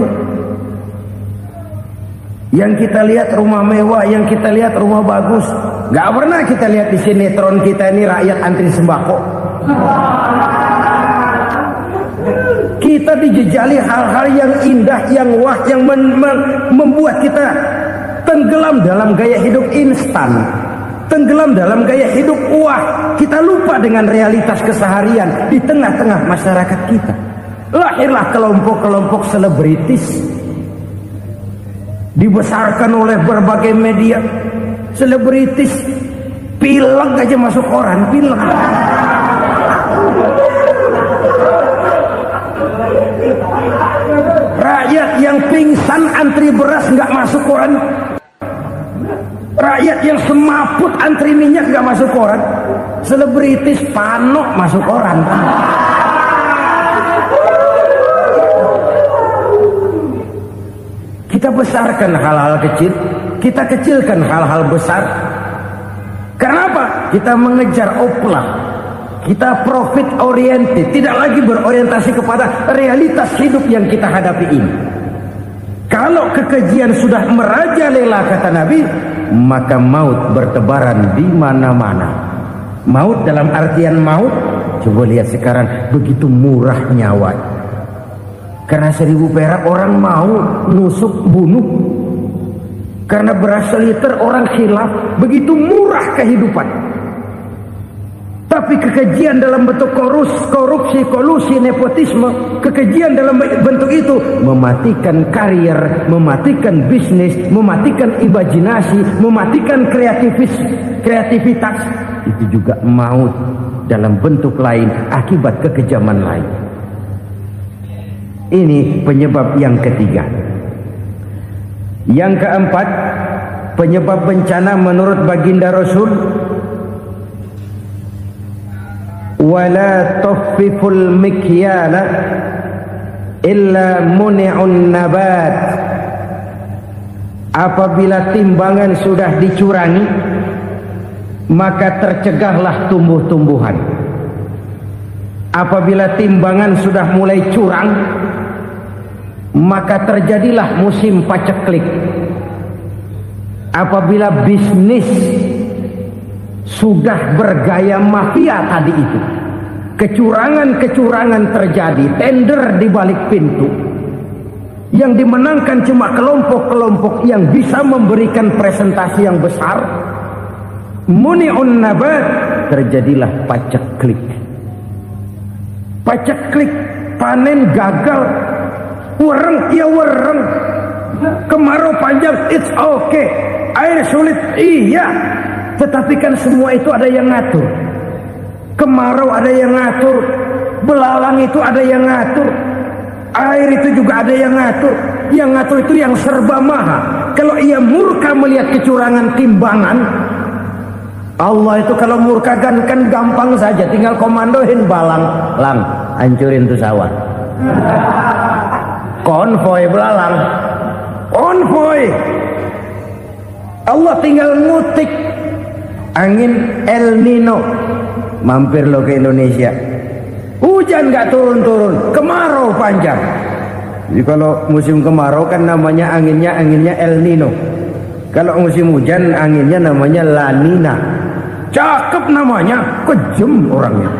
yang kita lihat rumah mewah, yang kita lihat rumah bagus. Gak pernah kita lihat di sinetron kita ini rakyat antri sembako. Kita dijejali hal-hal yang indah, yang wah, yang membuat kita tenggelam dalam gaya hidup instan, tenggelam dalam gaya hidup wah. Kita lupa dengan realitas keseharian di tengah-tengah masyarakat kita. Lahirlah kelompok-kelompok selebritis, dibesarkan oleh berbagai media. Selebritis pilek aja masuk koran, pilek. Rakyat yang pingsan antri beras nggak masuk koran. Rakyat yang semaput antri minyak nggak masuk koran. Selebritis panok masuk koran. Kita besarkan hal-hal kecil, kita kecilkan hal-hal besar. Kenapa? Kita mengejar oplah. Kita profit oriented, tidak lagi berorientasi kepada realitas hidup yang kita hadapi ini. Kalau kekejian sudah merajalela, kata Nabi, maka maut bertebaran di mana-mana. Maut dalam artian maut, coba lihat sekarang begitu murah nyawa. Karena 1000 perak orang mau nusuk bunuh. Karena beras seliter orang khilaf, begitu murah kehidupan. Tapi kekejian dalam bentuk korupsi, kolusi, nepotisme, kekejian dalam bentuk itu mematikan karier, mematikan bisnis, mematikan imajinasi, mematikan kreativitas. Itu juga maut dalam bentuk lain akibat kekejaman lain. Ini penyebab yang ketiga. Yang keempat, penyebab bencana menurut baginda Rasul, wala tuffiful mikyala illa muni'un nabat. Apabila timbangan sudah dicurangi, maka tercegahlah tumbuh-tumbuhan. Apabila timbangan sudah mulai curang, maka terjadilah musim paceklik. Apabila bisnis sudah bergaya mafia tadi itu, kecurangan-kecurangan terjadi, tender di balik pintu, yang dimenangkan cuma kelompok-kelompok yang bisa memberikan presentasi yang besar, muni'un nabat, terjadilah paceklik. Paceklik, panen gagal, wereng ya wereng, kemarau panjang, it's okay, air sulit, iya. Tetapi kan semua itu ada yang ngatur. Kemarau ada yang ngatur, belalang itu ada yang ngatur, air itu juga ada yang ngatur. Yang ngatur itu yang serba maha. Kalau ia murka melihat kecurangan timbangan, Allah itu kalau murka kan gampang saja, tinggal komandoin balang, lang, hancurin tuh sawah. Konvoy belalang, konvoy. Allah tinggal ngutik angin El Nino. Mampir lo ke Indonesia, hujan nggak turun-turun, kemarau panjang. Jadi kalau musim kemarau kan namanya anginnya El Nino. Kalau musim hujan anginnya namanya La Nina. Cakep namanya, kejem orangnya.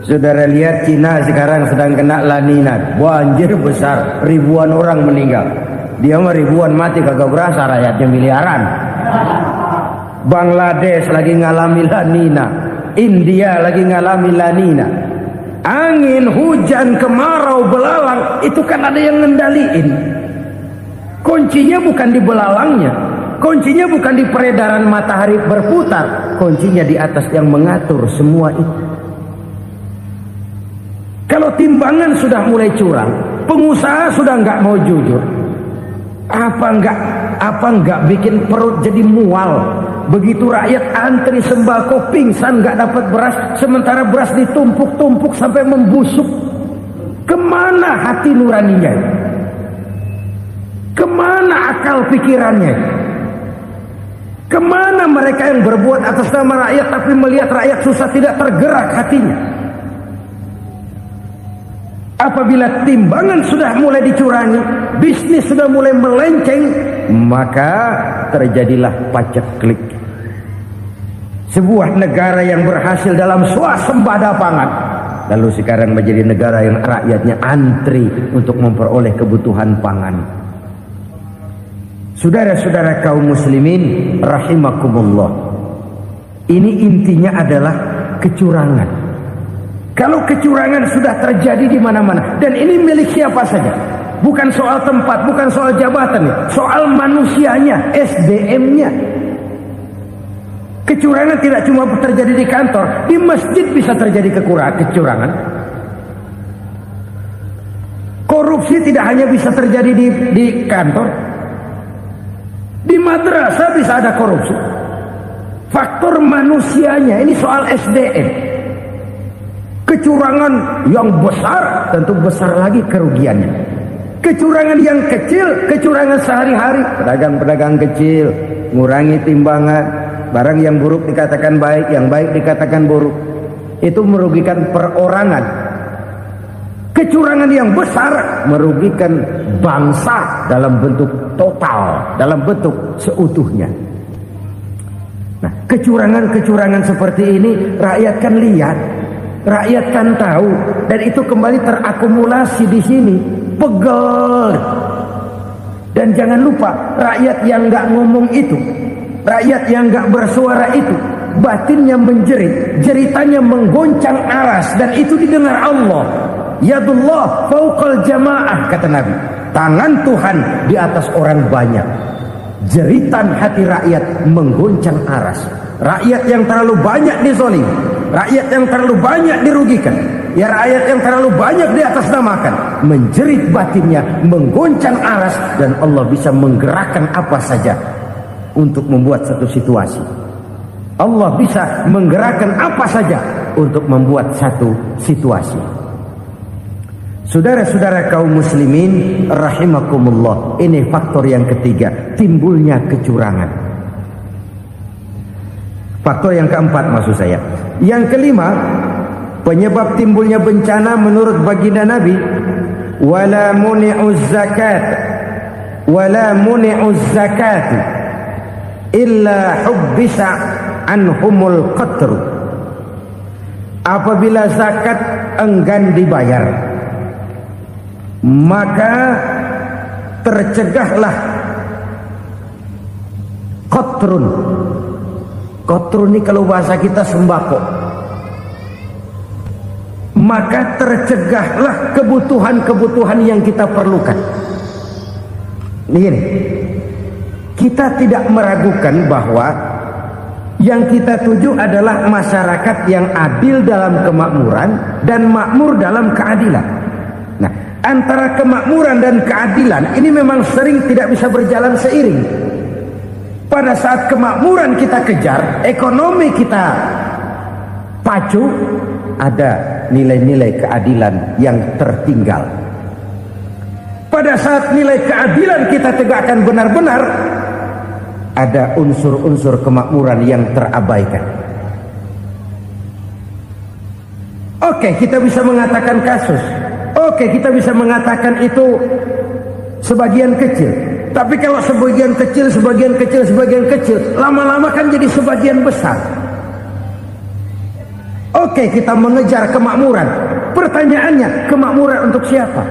Saudara lihat Cina sekarang sedang kena La Nina, banjir besar, ribuan orang meninggal. Dia mah ribuan mati kagak berasa, rakyatnya miliaran. Bangladesh lagi ngalami La Nina, India lagi ngalami La Nina. Angin, hujan, kemarau, belalang itu kan ada yang ngendaliin. Kuncinya bukan di belalangnya, kuncinya bukan di peredaran matahari berputar, kuncinya di atas yang mengatur semua itu. Kalau timbangan sudah mulai curang, pengusaha sudah nggak mau jujur, apa nggak bikin perut jadi mual? Begitu rakyat antri sembako pingsan nggak dapat beras, sementara beras ditumpuk-tumpuk sampai membusuk. Kemana hati nuraninya? Kemana akal pikirannya? Kemana mereka yang berbuat atas nama rakyat tapi melihat rakyat susah tidak tergerak hatinya? Apabila timbangan sudah mulai dicurangi, bisnis sudah mulai melenceng, maka terjadilah paceklik. Sebuah negara yang berhasil dalam swasembada pangan, lalu sekarang menjadi negara yang rakyatnya antri untuk memperoleh kebutuhan pangan. Saudara-saudara kaum muslimin rahimakumullah, ini intinya adalah kecurangan. Kalau kecurangan sudah terjadi di mana-mana, dan ini milik siapa saja, bukan soal tempat, bukan soal jabatan, soal manusianya, SDM-nya. Kecurangan tidak cuma terjadi di kantor, di masjid bisa terjadi kecurangan. Korupsi tidak hanya bisa terjadi di kantor, di madrasah bisa ada korupsi. Faktor manusianya, ini soal SDM. Kecurangan yang besar, tentu besar lagi kerugiannya. Kecurangan yang kecil, kecurangan sehari-hari, pedagang-pedagang kecil ngurangi timbangan, barang yang buruk dikatakan baik, yang baik dikatakan buruk, itu merugikan perorangan. Kecurangan yang besar merugikan bangsa dalam bentuk total, dalam bentuk seutuhnya. Nah, kecurangan-kecurangan seperti ini rakyat kan lihat, rakyat kan tahu, dan itu kembali terakumulasi di sini, pegel. Dan jangan lupa, rakyat yang nggak ngomong itu, rakyat yang nggak bersuara itu, batinnya menjerit, jeritannya menggoncang aras, dan itu didengar Allah. Yadullah fauqal jamaah, kata Nabi, tangan Tuhan di atas orang banyak. Jeritan hati rakyat menggoncang aras. Rakyat yang terlalu banyak dizolimi, rakyat yang terlalu banyak dirugikan, ya rakyat yang terlalu banyak di atas namakan, menjerit batinnya, menggoncang aras, dan Allah bisa menggerakkan apa saja untuk membuat satu situasi. Allah bisa menggerakkan apa saja untuk membuat satu situasi. Saudara-saudara kaum muslimin rahimakumullah, ini faktor yang ketiga, timbulnya kecurangan. Faktor yang keempat maksud saya. Yang kelima, penyebab timbulnya bencana menurut baginda Nabi, wala muni'uz zakat wala muni'uz zakat illa hubbisa anhumul qatru. Apabila zakat enggan dibayar, maka tercegahlah qatrun. Qatrun ini kalau bahasa kita sembako. Maka tercegahlah kebutuhan-kebutuhan yang kita perlukan. Ini, kita tidak meragukan bahwa yang kita tuju adalah masyarakat yang adil dalam kemakmuran dan makmur dalam keadilan. Nah, antara kemakmuran dan keadilan ini memang sering tidak bisa berjalan seiring. Pada saat kemakmuran kita kejar, ekonomi kita pacu, ada nilai-nilai keadilan yang tertinggal. pada saat nilai keadilan kita tegakkan benar-benar, ada unsur-unsur kemakmuran yang terabaikan. Oke, kita bisa mengatakan kasus. Oke, kita bisa mengatakan itu sebagian kecil. Tapi kalau sebagian kecil, lama-lama kan jadi sebagian besar. Oke, kita mengejar kemakmuran. Pertanyaannya, kemakmuran untuk siapa?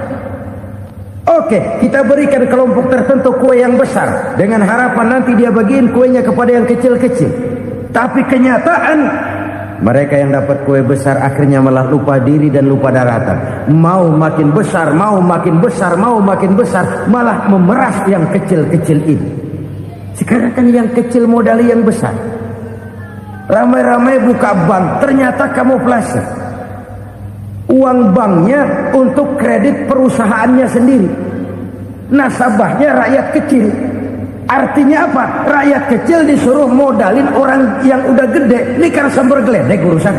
Oke, kita berikan kelompok tertentu kue yang besar dengan harapan nanti dia bagiin kuenya kepada yang kecil-kecil. Tapi kenyataan mereka yang dapat kue besar akhirnya malah lupa diri dan lupa daratan. Mau makin besar, malah memeras yang kecil-kecil ini. Sekarang kan yang kecil modali yang besar. Ramai-ramai buka bank, ternyata kamuflase. Uang banknya untuk kredit perusahaannya sendiri. Nasabahnya rakyat kecil. Artinya apa? Rakyat kecil disuruh modalin orang yang udah gede. Ini kan sumber geledek urusan.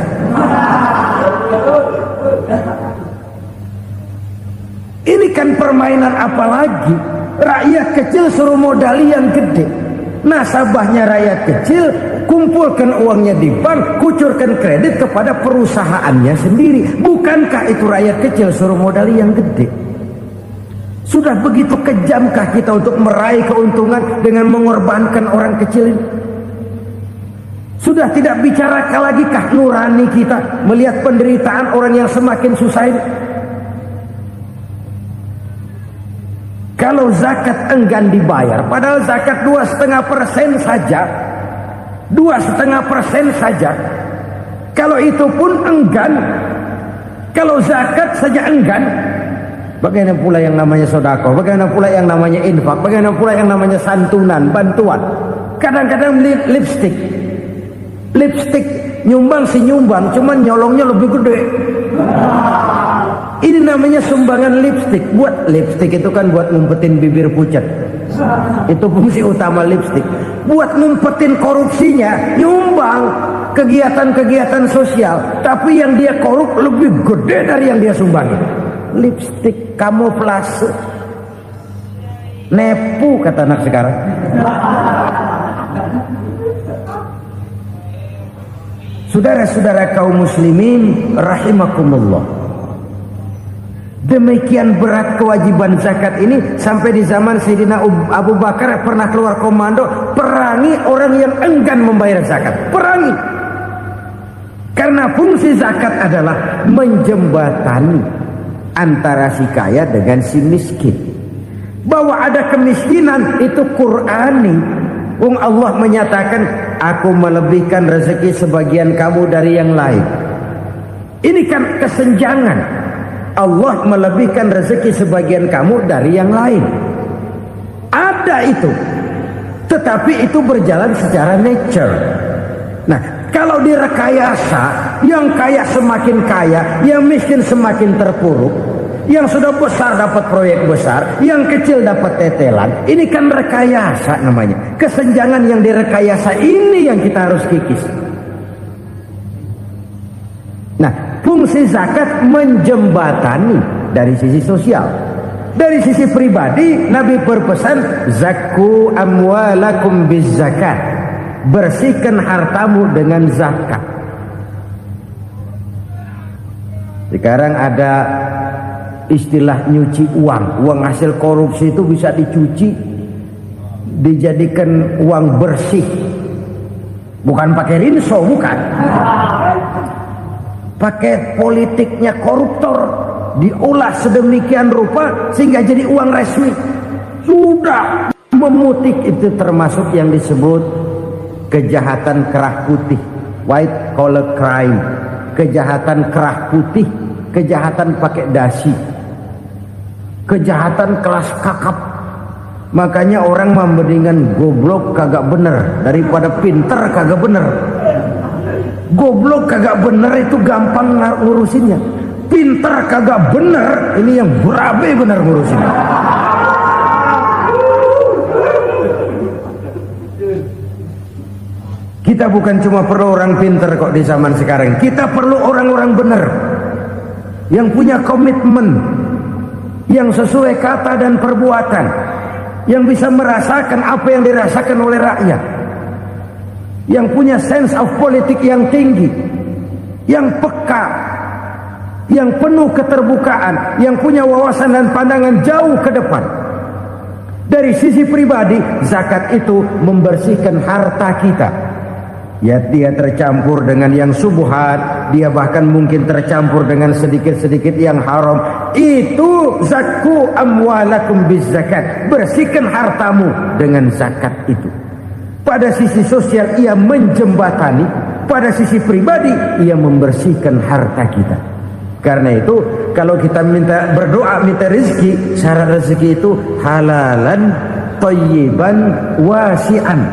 Ini kan permainan apa lagi? Rakyat kecil suruh modali yang gede. Nasabahnya rakyat kecil, kumpulkan uangnya di bank, kucurkan kredit kepada perusahaannya sendiri. Bukankah itu rakyat kecil suruh modali yang gede? Sudah begitu kejamkah kita untuk meraih keuntungan dengan mengorbankan orang kecil ini? Sudah tidak bicara lagi kah nurani kita melihat penderitaan orang yang semakin susah ini? Kalau zakat enggan dibayar, padahal zakat 2,5% saja, 2,5% saja. Kalau itu pun enggan, kalau zakat saja enggan, bagaimana pula yang namanya sedekah? Bagaimana pula yang namanya infak? Bagaimana pula yang namanya santunan, bantuan? Kadang-kadang lipstick nyumbang si nyumbang, cuman nyolongnya lebih gede. Ini namanya sumbangan lipstick. Buat lipstick itu kan buat ngumpetin bibir pucat. Itu fungsi utama lipstick. Buat ngumpetin korupsinya, nyumbang kegiatan-kegiatan sosial. Tapi yang dia korup lebih gede dari yang dia sumbangin. Lipstick kamuflase. Nepu kata anak sekarang. Saudara-saudara kaum muslimin rahimakumullah. Demikian berat kewajiban zakat ini sampai di zaman Sayyidina Abu Bakar pernah keluar komando perangi orang yang enggan membayar zakat. Perangi. Karena fungsi zakat adalah menjembatani antara si kaya dengan si miskin. Bahwa ada kemiskinan itu Qur'ani. Allah menyatakan, aku melebihkan rezeki sebagian kamu dari yang lain. Ini kan kesenjangan. Allah melebihkan rezeki sebagian kamu dari yang lain. Ada itu. Tetapi itu berjalan secara nature. Nah, kalau direkayasa, yang kaya semakin kaya, yang miskin semakin terpuruk, yang sudah besar dapat proyek besar, yang kecil dapat tetelan. Ini kan rekayasa namanya. Kesenjangan yang direkayasa ini yang kita harus kikis. Nah, fungsi zakat menjembatani dari sisi sosial. Dari sisi pribadi, Nabi berpesan, zakku amwalakum biz zakat. Bersihkan hartamu dengan zakat. Sekarang ada istilah nyuci uang. Uang hasil korupsi itu bisa dicuci, dijadikan uang bersih. Bukan pakai rinso, bukan. Pakai politiknya koruptor, diolah sedemikian rupa sehingga jadi uang resmi. Sudah memutik, itu termasuk yang disebut kejahatan kerah putih, white collar crime. Kejahatan kerah putih, kejahatan pakai dasi, kejahatan kelas kakap. Makanya orang mendingan goblok kagak bener daripada pinter kagak bener. Goblok kagak bener itu gampang ngurusinnya. Pinter kagak bener, ini yang berabe bener ngurusinnya. Kita bukan cuma perlu orang pinter kok di zaman sekarang. Kita perlu orang-orang bener yang punya komitmen, yang sesuai kata dan perbuatan, yang bisa merasakan apa yang dirasakan oleh rakyat, yang punya sense of politik yang tinggi, yang peka, yang penuh keterbukaan, yang punya wawasan dan pandangan jauh ke depan. Dari sisi pribadi, zakat itu membersihkan harta kita. Ya, dia tercampur dengan yang subhat, dia bahkan mungkin tercampur dengan sedikit-sedikit yang haram. Itu zakku amwalakum bizakat. Bersihkan hartamu dengan zakat itu. Pada sisi sosial ia menjembatani, pada sisi pribadi ia membersihkan harta kita. Karena itu kalau kita berdoa minta rezeki, syarat rezeki itu halalan thayyiban wasi'an.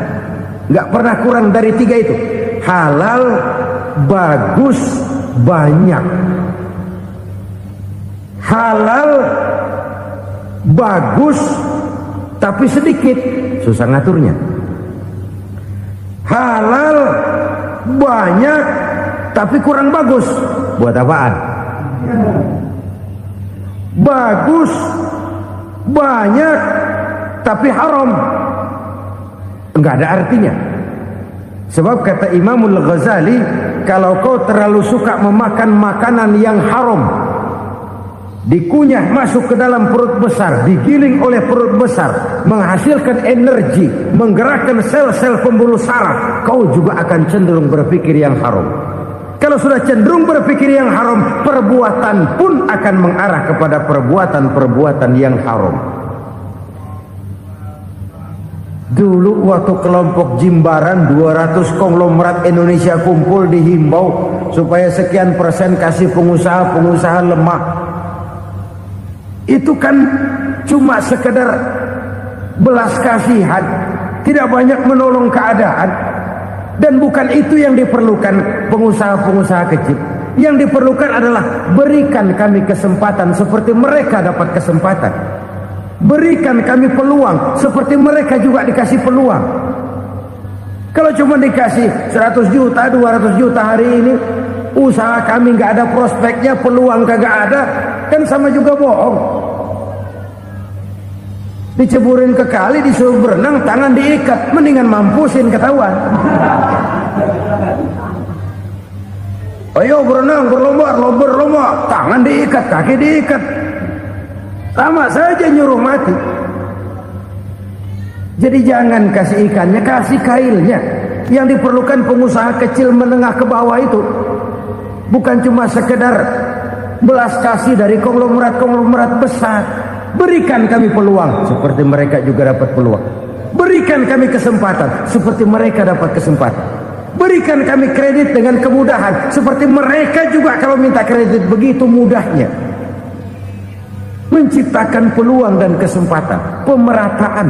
Enggak pernah kurang dari 3 itu. Halal, bagus, banyak. Halal, bagus, tapi sedikit, susah ngaturnya. Halal, banyak, tapi kurang bagus. Buat apaan? Bagus, banyak, tapi haram, enggak ada artinya. Sebab kata Imamul Ghazali, kalau kau terlalu suka memakan makanan yang haram, dikunyah masuk ke dalam perut besar, digiling oleh perut besar, menghasilkan energi, menggerakkan sel-sel pembuluh saraf, kau juga akan cenderung berpikir yang haram. Kalau sudah cenderung berpikir yang haram, perbuatan pun akan mengarah kepada perbuatan-perbuatan yang haram. Dulu waktu kelompok Jimbaran 200 konglomerat Indonesia kumpul, dihimbau supaya sekian persen kasih pengusaha-pengusaha lemah. Itu kan cuma sekedar belas kasihan, tidak banyak menolong keadaan. Dan bukan itu yang diperlukan pengusaha-pengusaha kecil. Yang diperlukan adalah berikan kami kesempatan seperti mereka dapat kesempatan. Berikan kami peluang seperti mereka juga dikasih peluang. Kalau cuma dikasih 100 juta, 200 juta hari ini, usaha kami nggak ada prospeknya, peluang kagak ada, kan sama juga bohong. Diceburin ke kali, disuruh berenang, tangan diikat, mendingan mampusin ketahuan. Ayo berenang, berlomba, tangan diikat, kaki diikat, sama saja nyuruh mati. Jadi jangan kasih ikannya, kasih kailnya. Yang diperlukan pengusaha kecil menengah ke bawah itu bukan cuma sekedar belas kasih dari konglomerat-konglomerat besar. Berikan kami peluang seperti mereka juga dapat peluang. Berikan kami kesempatan seperti mereka dapat kesempatan. Berikan kami kredit dengan kemudahan seperti mereka juga kalau minta kredit begitu mudahnya. Menciptakan peluang dan kesempatan, pemerataan.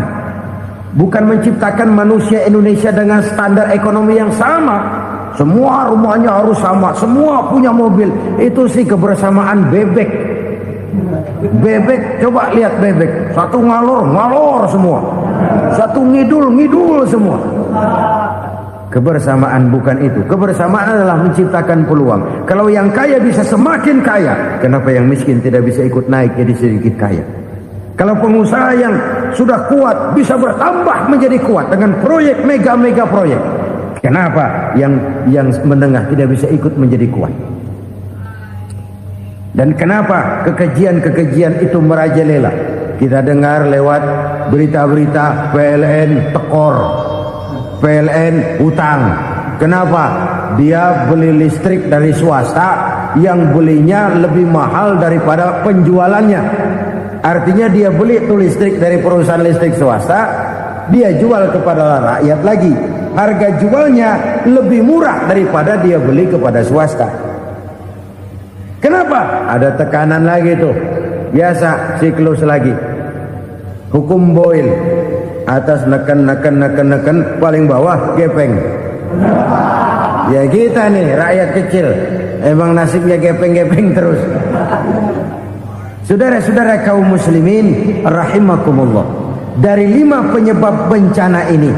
Bukan menciptakan manusia Indonesia dengan standar ekonomi yang sama. Semua rumahnya harus sama, semua punya mobil. Itu sih kebersamaan bebek. Bebek, coba lihat bebek, satu ngalor semua, satu ngidul semua. Kebersamaan bukan itu. Kebersamaan adalah menciptakan peluang. Kalau yang kaya bisa semakin kaya, kenapa yang miskin tidak bisa ikut naik jadi sedikit kaya? Kalau pengusaha yang sudah kuat bisa bertambah menjadi kuat dengan proyek mega proyek, kenapa yang menengah tidak bisa ikut menjadi kuat? Dan kenapa kekejian-kekejian itu merajalela? Kita dengar lewat berita-berita PLN tekor, PLN utang. Kenapa? Dia beli listrik dari swasta yang belinya lebih mahal daripada penjualannya. Artinya dia beli itu listrik dari perusahaan listrik swasta, dia jual kepada rakyat lagi. Harga jualnya lebih murah daripada dia beli kepada swasta. Kenapa? Ada tekanan lagi tuh. Biasa siklus lagi. Hukum Boyle. Atas neken, paling bawah gepeng. Ya kita nih rakyat kecil, emang nasibnya gepeng terus. Saudara-saudara kaum muslimin rahimakumullah. Dari 5 penyebab bencana ini,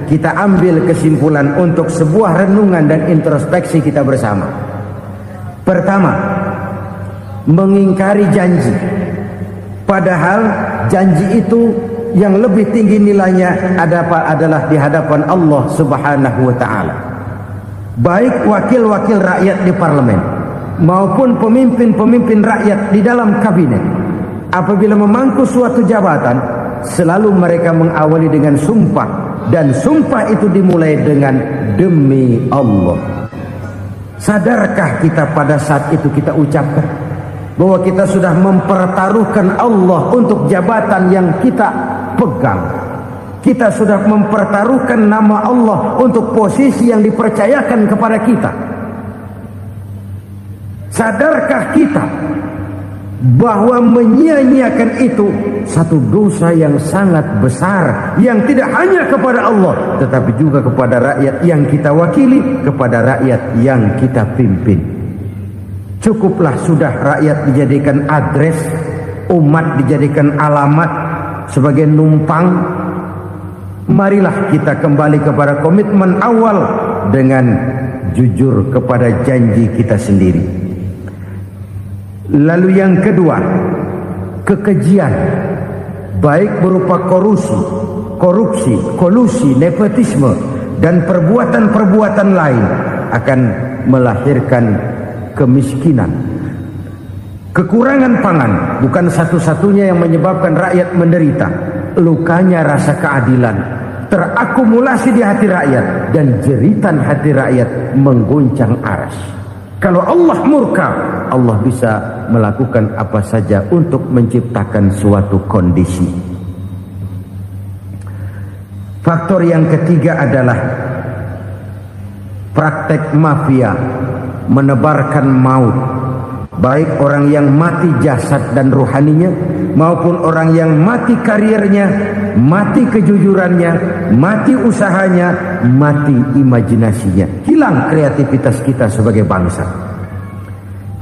kita ambil kesimpulan untuk sebuah renungan dan introspeksi kita bersama. Pertama, mengingkari janji. Padahal janji itu yang lebih tinggi nilainya adalah di hadapan Allah Subhanahu wa taala. Baik wakil-wakil rakyat di parlemen maupun pemimpin-pemimpin rakyat di dalam kabinet, apabila memangku suatu jabatan, selalu mereka mengawali dengan sumpah, dan sumpah itu dimulai dengan demi Allah. Sadarkah kita pada saat itu kita ucapkan bahwa kita sudah mempertaruhkan Allah untuk jabatan yang kita pegang? Kita sudah mempertaruhkan nama Allah untuk posisi yang dipercayakan kepada kita. Sadarkah kita bahwa menyia-nyiakan itu satu dosa yang sangat besar, yang tidak hanya kepada Allah tetapi juga kepada rakyat yang kita wakili, kepada rakyat yang kita pimpin. Cukuplah sudah rakyat dijadikan adres, umat dijadikan alamat sebagai numpang. Marilah kita kembali kepada komitmen awal dengan jujur kepada janji kita sendiri. Lalu yang kedua, kekejian, baik berupa korupsi, kolusi, nepotisme, dan perbuatan-perbuatan lain akan melahirkan kemiskinan. Kekurangan pangan bukan satu-satunya yang menyebabkan rakyat menderita. Lukanya rasa keadilan terakumulasi di hati rakyat, dan jeritan hati rakyat mengguncang aras. Kalau Allah murka, Allah bisa melakukan apa saja untuk menciptakan suatu kondisi. Faktor yang ketiga adalah praktek mafia menebarkan maut, baik orang yang mati jasad dan rohaninya maupun orang yang mati karirnya, mati kejujurannya, mati usahanya, mati imajinasinya. Hilang kreativitas kita sebagai bangsa.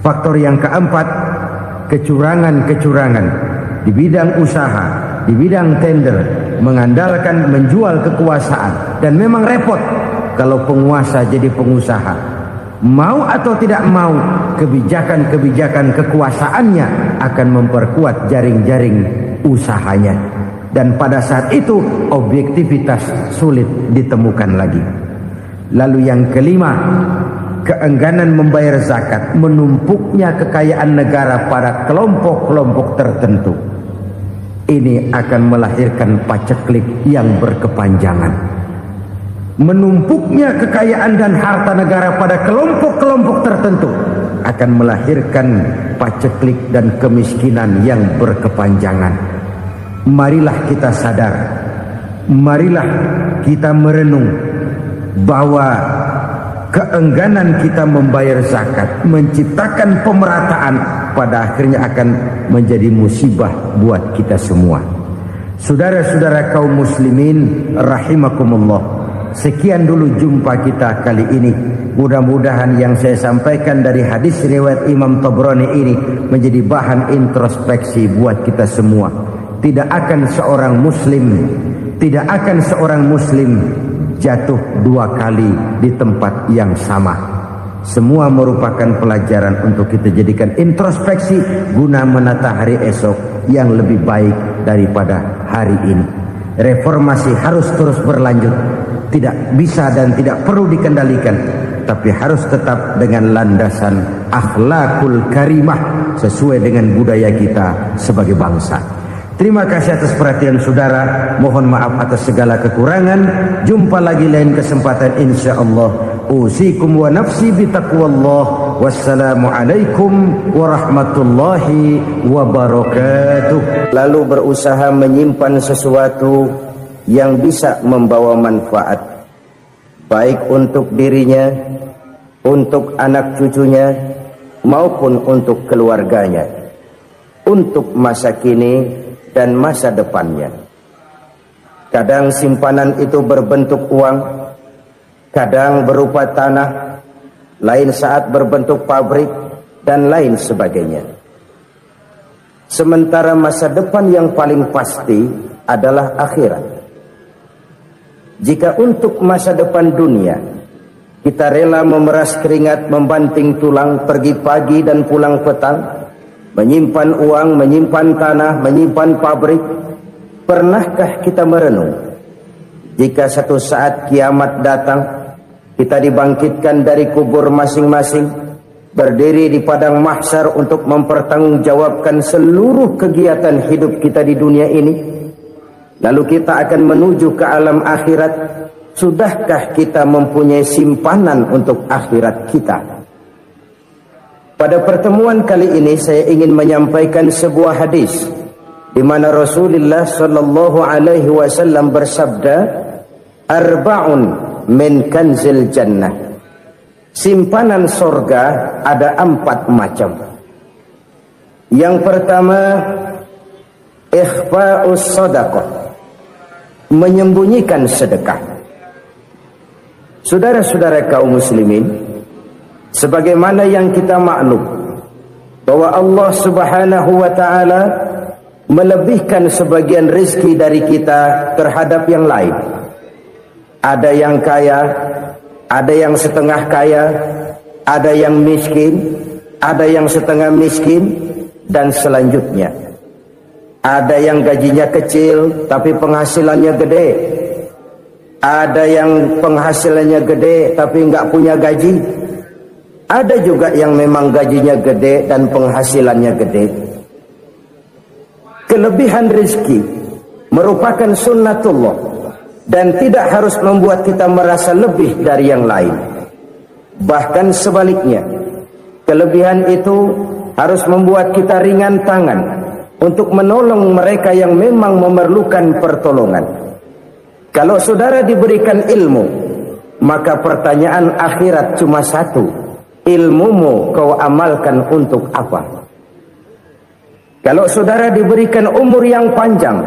Faktor yang keempat, kecurangan-kecurangan di bidang usaha, di bidang tender, mengandalkan menjual kekuasaan. Dan memang repot kalau penguasa jadi pengusaha. Mau atau tidak mau, kebijakan-kebijakan kekuasaannya akan memperkuat jaring-jaring usahanya. Dan pada saat itu objektivitas sulit ditemukan lagi. Lalu yang kelima, keengganan membayar zakat, menumpuknya kekayaan negara pada kelompok-kelompok tertentu. Ini akan melahirkan paceklik yang berkepanjangan. Menumpuknya kekayaan dan harta negara pada kelompok-kelompok tertentu akan melahirkan paceklik dan kemiskinan yang berkepanjangan. Marilah kita sadar, marilah kita merenung bahwa keengganan kita membayar zakat, menciptakan pemerataan, pada akhirnya akan menjadi musibah buat kita semua. Saudara-saudara kaum muslimin rahimakumullah, sekian dulu jumpa kita kali ini. Mudah-mudahan yang saya sampaikan dari hadis riwayat Imam Tabrani ini menjadi bahan introspeksi buat kita semua. Tidak akan seorang muslim jatuh dua kali di tempat yang sama. Semua merupakan pelajaran untuk kita jadikan introspeksi guna menata hari esok yang lebih baik daripada hari ini. Reformasi harus terus berlanjut, tidak bisa dan tidak perlu dikendalikan, tapi harus tetap dengan landasan akhlakul karimah sesuai dengan budaya kita sebagai bangsa. Terima kasih atas perhatian saudara. Mohon maaf atas segala kekurangan. Jumpa lagi lain kesempatan insyaallah. Usikum wa nafsi bitaqwallah. Wassalamualaikum warahmatullahi wabarakatuh. Lalu berusaha menyimpan sesuatu yang bisa membawa manfaat, baik untuk dirinya, untuk anak cucunya, maupun untuk keluarganya, untuk masa kini dan masa depannya. Kadang simpanan itu berbentuk uang, kadang berupa tanah, lain saat berbentuk pabrik, dan lain sebagainya. Sementara masa depan yang paling pasti adalah akhirat. Jika untuk masa depan dunia kita rela memeras keringat, membanting tulang, pergi pagi dan pulang petang, menyimpan uang, menyimpan tanah, menyimpan pabrik. Pernahkah kita merenung, jika satu saat kiamat datang, kita dibangkitkan dari kubur masing-masing, berdiri di padang mahsyar untuk mempertanggungjawabkan seluruh kegiatan hidup kita di dunia ini, lalu kita akan menuju ke alam akhirat. Sudahkah kita mempunyai simpanan untuk akhirat kita? Pada pertemuan kali ini saya ingin menyampaikan sebuah hadis di mana Rasulullah sallallahu alaihi wasallam bersabda, "Arba'un min kanzil jannah." Simpanan sorga ada 4 macam. Yang pertama, ikhfa'us sadaqah, menyembunyikan sedekah. Saudara-saudara kaum muslimin, sebagaimana yang kita maklum bahwa Allah Subhanahu wa taala melebihkan sebagian rezeki dari kita terhadap yang lain. Ada yang kaya, ada yang setengah kaya, ada yang miskin, ada yang setengah miskin, dan selanjutnya. Ada yang gajinya kecil tapi penghasilannya gede. Ada yang penghasilannya gede tapi nggak punya gaji. Ada juga yang memang gajinya gede dan penghasilannya gede. Kelebihan rezeki merupakan sunnatullah dan tidak harus membuat kita merasa lebih dari yang lain. Bahkan sebaliknya, kelebihan itu harus membuat kita ringan tangan untuk menolong mereka yang memang memerlukan pertolongan. Kalau saudara diberikan ilmu, maka pertanyaan akhirat cuma satu: ilmumu kau amalkan untuk apa? Kalau saudara diberikan umur yang panjang,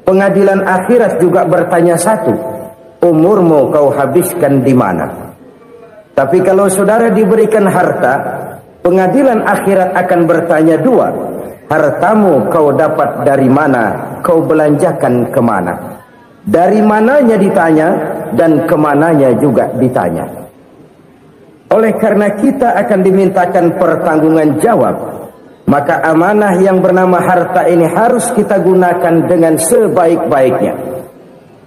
pengadilan akhirat juga bertanya satu: umurmu kau habiskan di mana? Tapi kalau saudara diberikan harta, pengadilan akhirat akan bertanya dua: hartamu kau dapat dari mana? Kau belanjakan kemana? Dari mananya ditanya, dan kemananya juga ditanya. Oleh karena kita akan dimintakan pertanggungan jawab, maka amanah yang bernama harta ini harus kita gunakan dengan sebaik-baiknya.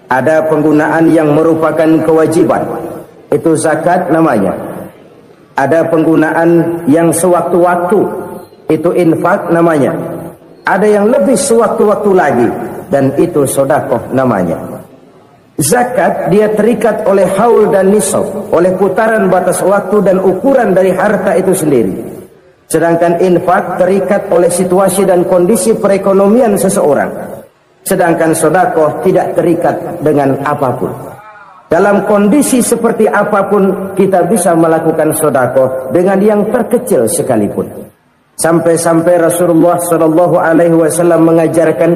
Ada penggunaan yang merupakan kewajiban, itu zakat namanya. Ada penggunaan yang sewaktu-waktu, itu infak namanya. Ada yang lebih sewaktu-waktu lagi, dan itu sedekah namanya. Zakat dia terikat oleh haul dan nisab, oleh putaran batas waktu dan ukuran dari harta itu sendiri. Sedangkan infak terikat oleh situasi dan kondisi perekonomian seseorang. Sedangkan sedekah tidak terikat dengan apapun. Dalam kondisi seperti apapun kita bisa melakukan sedekah dengan yang terkecil sekalipun. Sampai-sampai Rasulullah sallallahu alaihi wasallam mengajarkan,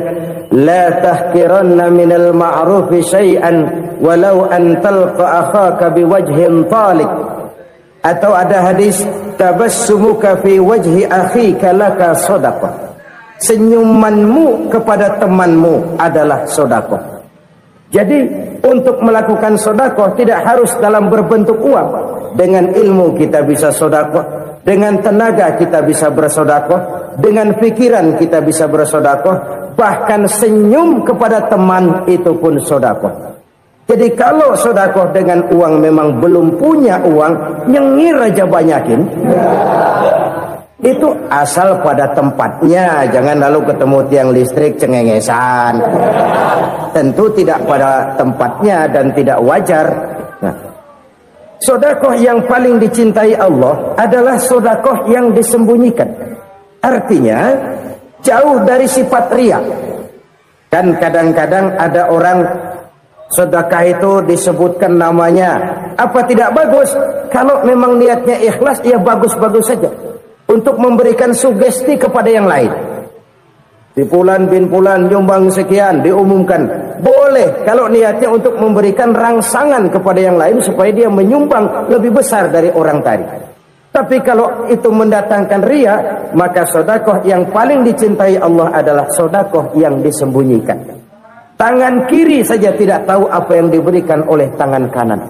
la tahqiranna minal ma'rufi syai'an walau an talqa akhaka biwajhin talik. Atau ada hadis, tabassumuka fi wajhi akhika laka shadaqah. Senyumanmu kepada temanmu adalah sedekah. Jadi untuk melakukan sedekah tidak harus dalam berbentuk uang. Dengan ilmu kita bisa sedekah, dengan tenaga kita bisa bersedekah, dengan pikiran kita bisa bersedekah, bahkan senyum kepada teman itu pun sedekah. Jadi kalau sedekah dengan uang memang belum punya uang, nyengir aja banyakin. Itu asal pada tempatnya, jangan lalu ketemu tiang listrik cengengesan. Tentu tidak pada tempatnya dan tidak wajar. Nah, sedekah yang paling dicintai Allah adalah sedekah yang disembunyikan. Artinya jauh dari sifat riya. Kan kadang-kadang ada orang sedekah itu disebutkan namanya. Apa tidak bagus? Kalau memang niatnya ikhlas, ya bagus-bagus saja. Untuk memberikan sugesti kepada yang lain. Di Fulan bin Fulan nyumbang sekian, diumumkan. Boleh kalau niatnya untuk memberikan rangsangan kepada yang lain supaya dia menyumbang lebih besar dari orang tadi. Tapi kalau itu mendatangkan riya, maka sedekah yang paling dicintai Allah adalah sedekah yang disembunyikan. Tangan kiri saja tidak tahu apa yang diberikan oleh tangan kanan.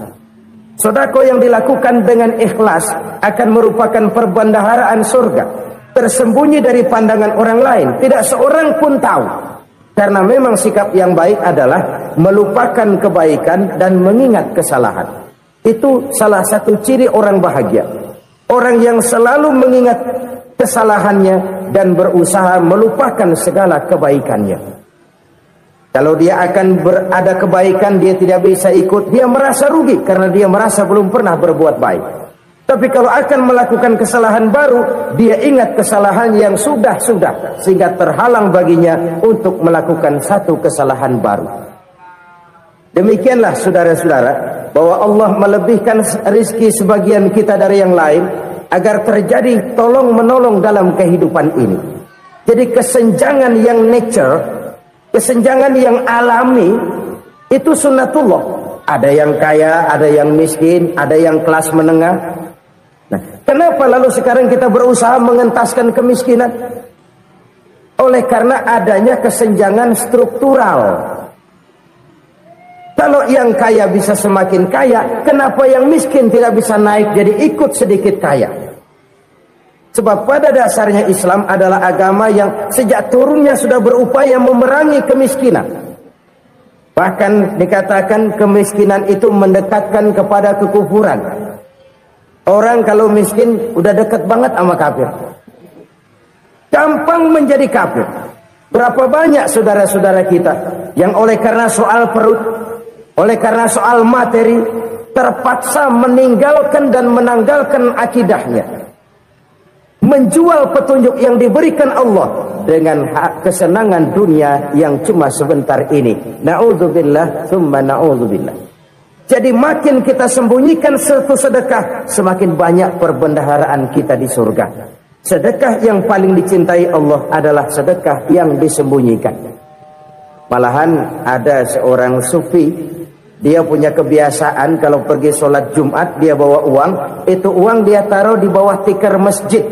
Sedekah yang dilakukan dengan ikhlas akan merupakan perbendaharaan surga. tersembunyi dari pandangan orang lain, tidak seorang pun tahu. Karena memang sikap yang baik adalah melupakan kebaikan dan mengingat kesalahan. Itu salah satu ciri orang bahagia. Orang yang selalu mengingat kesalahannya dan berusaha melupakan segala kebaikannya. Kalau dia akan berada kebaikan, dia tidak bisa ikut, dia merasa rugi karena dia merasa belum pernah berbuat baik. Tapi kalau akan melakukan kesalahan baru, dia ingat kesalahan yang sudah-sudah, sehingga terhalang baginya untuk melakukan satu kesalahan baru. Demikianlah saudara-saudara, bahwa Allah melebihkan rizki sebagian kita dari yang lain, agar terjadi tolong-menolong dalam kehidupan ini. Jadi kesenjangan yang nature, kesenjangan yang alami, itu sunnatullah. Ada yang kaya, ada yang miskin, ada yang kelas menengah. Nah, kenapa lalu sekarang kita berusaha mengentaskan kemiskinan? Oleh karena adanya kesenjangan struktural. Kalau yang kaya bisa semakin kaya, kenapa yang miskin tidak bisa naik jadi ikut sedikit kaya? Sebab pada dasarnya Islam adalah agama yang sejak turunnya sudah berupaya memerangi kemiskinan. Bahkan dikatakan kemiskinan itu mendekatkan kepada kekufuran. Orang kalau miskin udah dekat banget sama kafir. Gampang menjadi kafir. Berapa banyak saudara-saudara kita yang oleh karena soal perut, oleh karena soal materi, terpaksa meninggalkan dan menanggalkan akidahnya, menjual petunjuk yang diberikan Allah dengan kesenangan dunia yang cuma sebentar ini. Na'udzubillah tsumma na'udzubillah. Jadi makin kita sembunyikan satu sedekah, semakin banyak perbendaharaan kita di surga. Sedekah yang paling dicintai Allah adalah sedekah yang disembunyikan. Malahan ada seorang sufi, dia punya kebiasaan kalau pergi sholat Jumat dia bawa uang, itu uang dia taruh di bawah tikar masjid.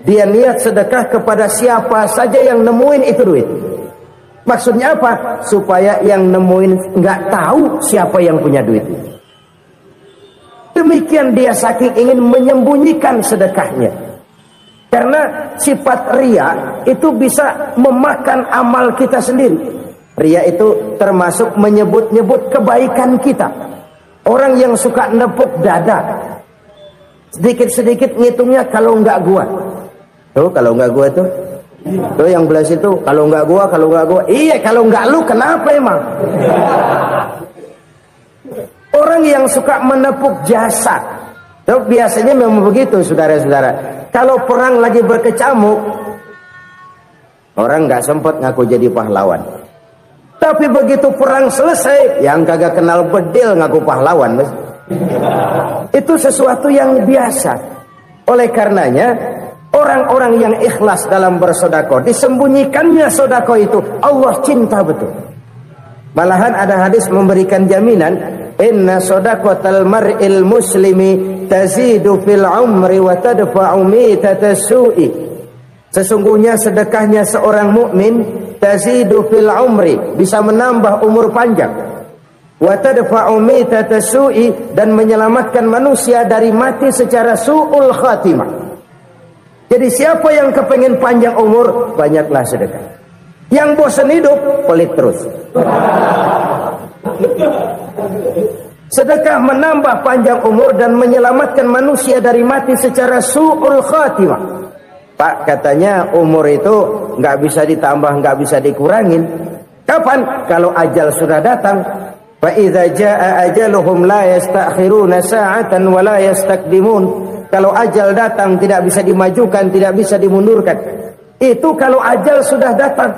Dia niat sedekah kepada siapa saja yang nemuin itu duit. Maksudnya apa? Supaya yang nemuin nggak tahu siapa yang punya duit. Demikian dia saking ingin menyembunyikan sedekahnya. Karena sifat riya itu bisa memakan amal kita sendiri. Riya itu termasuk menyebut-nyebut kebaikan kita. Orang yang suka nepuk dada, sedikit-sedikit ngitungnya kalau nggak gua. Tuh kalau nggak gua tuh. Tuh yang belas itu kalau nggak gua, kalau nggak gua. Iya kalau nggak lu kenapa emang? Orang yang suka menepuk jasad, tuh biasanya memang begitu saudara-saudara. Kalau perang lagi berkecamuk, orang nggak sempat ngaku jadi pahlawan. Tapi begitu perang selesai, yang kagak kenal bedil ngaku pahlawan, mas. Itu sesuatu yang biasa. Oleh karenanya, orang-orang yang ikhlas dalam bersedekah, disembunyikannya sedekah itu, Allah cinta betul. Malahan ada hadis memberikan jaminan, inna shadaqatal mar'il muslimi tazidu fil umri wa tadfa'u mitatas su'i. Sesungguhnya sedekahnya seorang mukmin tazidu fil umri, bisa menambah umur panjang, wa tadfa'u mitatas su'i, dan menyelamatkan manusia dari mati secara su'ul khatimah. Jadi siapa yang kepengen panjang umur, banyaklah sedekah. Yang bosan hidup, pelit terus. Sedekah menambah panjang umur dan menyelamatkan manusia dari mati secara su'ul khatimah. Pak, katanya umur itu nggak bisa ditambah, nggak bisa dikurangin. Kapan? Kalau ajal sudah datang. Fa idza jaa ajaluhum la yastakhiruna sa'atan wa la yastaqdimun. Kalau ajal datang tidak bisa dimajukan, tidak bisa dimundurkan. Itu kalau ajal sudah datang.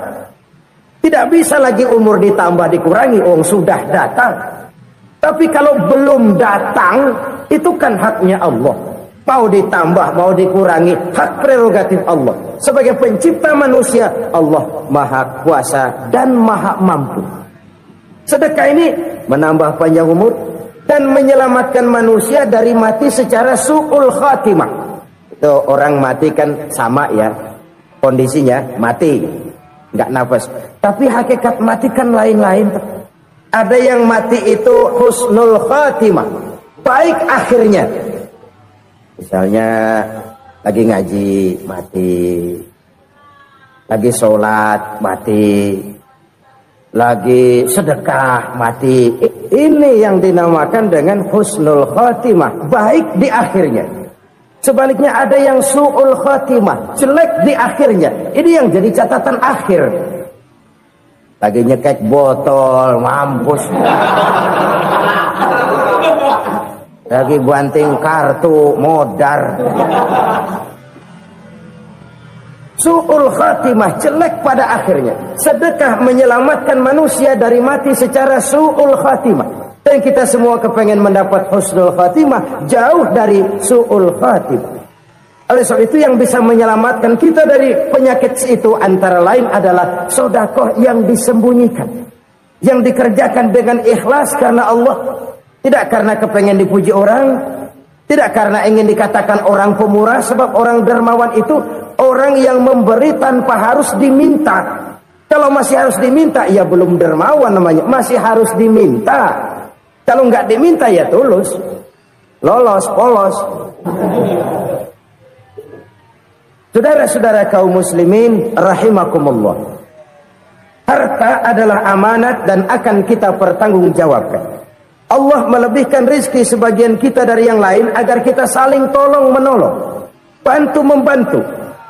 Tidak bisa lagi umur ditambah dikurangi, sudah datang. Tapi kalau belum datang, itu kan haknya Allah. Mau ditambah, mau dikurangi, hak prerogatif Allah. Sebagai pencipta manusia, Allah Maha Kuasa dan Maha Mampu. Sedekah ini menambah panjang umur dan menyelamatkan manusia dari mati secara su'ul khatimah. Itu orang mati kan sama ya, kondisinya mati, nggak nafas. Tapi hakikat mati kan lain-lain. Ada yang mati itu husnul khatimah, baik akhirnya. Misalnya Lagi ngaji, mati. Lagi sholat, mati. Lagi sedekah, mati. Ini yang dinamakan dengan husnul khatimah, baik di akhirnya. Sebaliknya ada yang su'ul khatimah, jelek di akhirnya. Ini yang jadi catatan akhir. Lagi nyekek botol, mampus. Lagi banting kartu, modar. Su'ul khatimah, jelek pada akhirnya. Sedekah menyelamatkan manusia dari mati secara su'ul khatimah. Dan kita semua kepengen mendapat husnul khatimah, jauh dari su'ul khatimah. Oleh sebab itu yang bisa menyelamatkan kita dari penyakit itu antara lain adalah sedekah yang disembunyikan, yang dikerjakan dengan ikhlas karena Allah, tidak karena kepengen dipuji orang, tidak karena ingin dikatakan orang pemurah. Sebab orang dermawan itu orang yang memberi tanpa harus diminta. Kalau masih harus diminta, ya belum dermawan namanya, masih harus diminta. Kalau nggak diminta ya tulus, lolos, polos. Saudara-saudara kaum muslimin rahimakumullah. Harta adalah amanat dan akan kita pertanggungjawabkan. Allah melebihkan rizki sebagian kita dari yang lain agar kita saling tolong menolong, bantu membantu.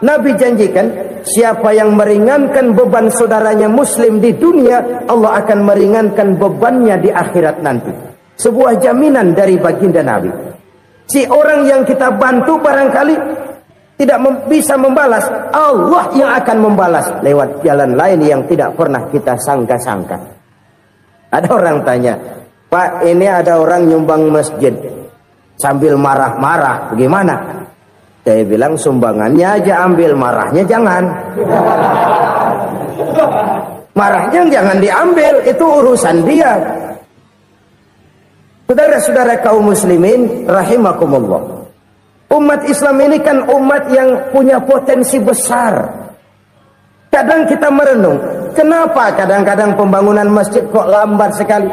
Nabi janjikan siapa yang meringankan beban saudaranya muslim di dunia, Allah akan meringankan bebannya di akhirat nanti. Sebuah jaminan dari baginda Nabi. Si orang yang kita bantu barangkali tidak bisa membalas, Allah yang akan membalas lewat jalan lain yang tidak pernah kita sangka-sangka. Ada orang tanya, Pak, ini ada orang nyumbang masjid sambil marah-marah, bagaimana? Saya bilang sumbangannya aja ambil, marahnya jangan. Marahnya jangan diambil, itu urusan dia. Saudara-saudara kaum muslimin rahimakumullah. Umat Islam ini kan umat yang punya potensi besar. Kadang kita merenung, kenapa kadang-kadang pembangunan masjid kok lambat sekali?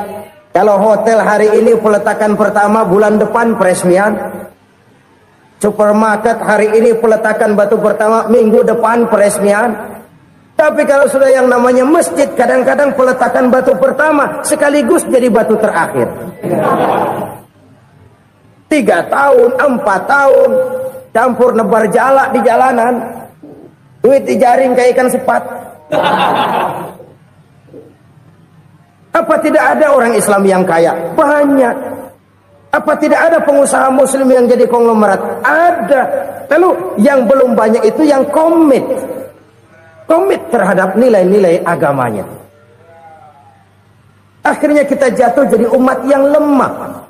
Kalau hotel hari ini peletakan pertama, bulan depan peresmian. Supermarket hari ini peletakan batu pertama, minggu depan peresmian. Tapi kalau sudah yang namanya masjid, kadang-kadang peletakan batu pertama sekaligus jadi batu terakhir. 3 tahun, 4 tahun, campur nebar jalak di jalanan, duit dijaring kayak ikan sepat. Apa tidak ada orang Islam yang kaya? Banyak. Apa tidak ada pengusaha muslim yang jadi konglomerat? Ada. Lalu yang belum banyak itu yang komit terhadap nilai-nilai agamanya. Akhirnya kita jatuh jadi umat yang lemah.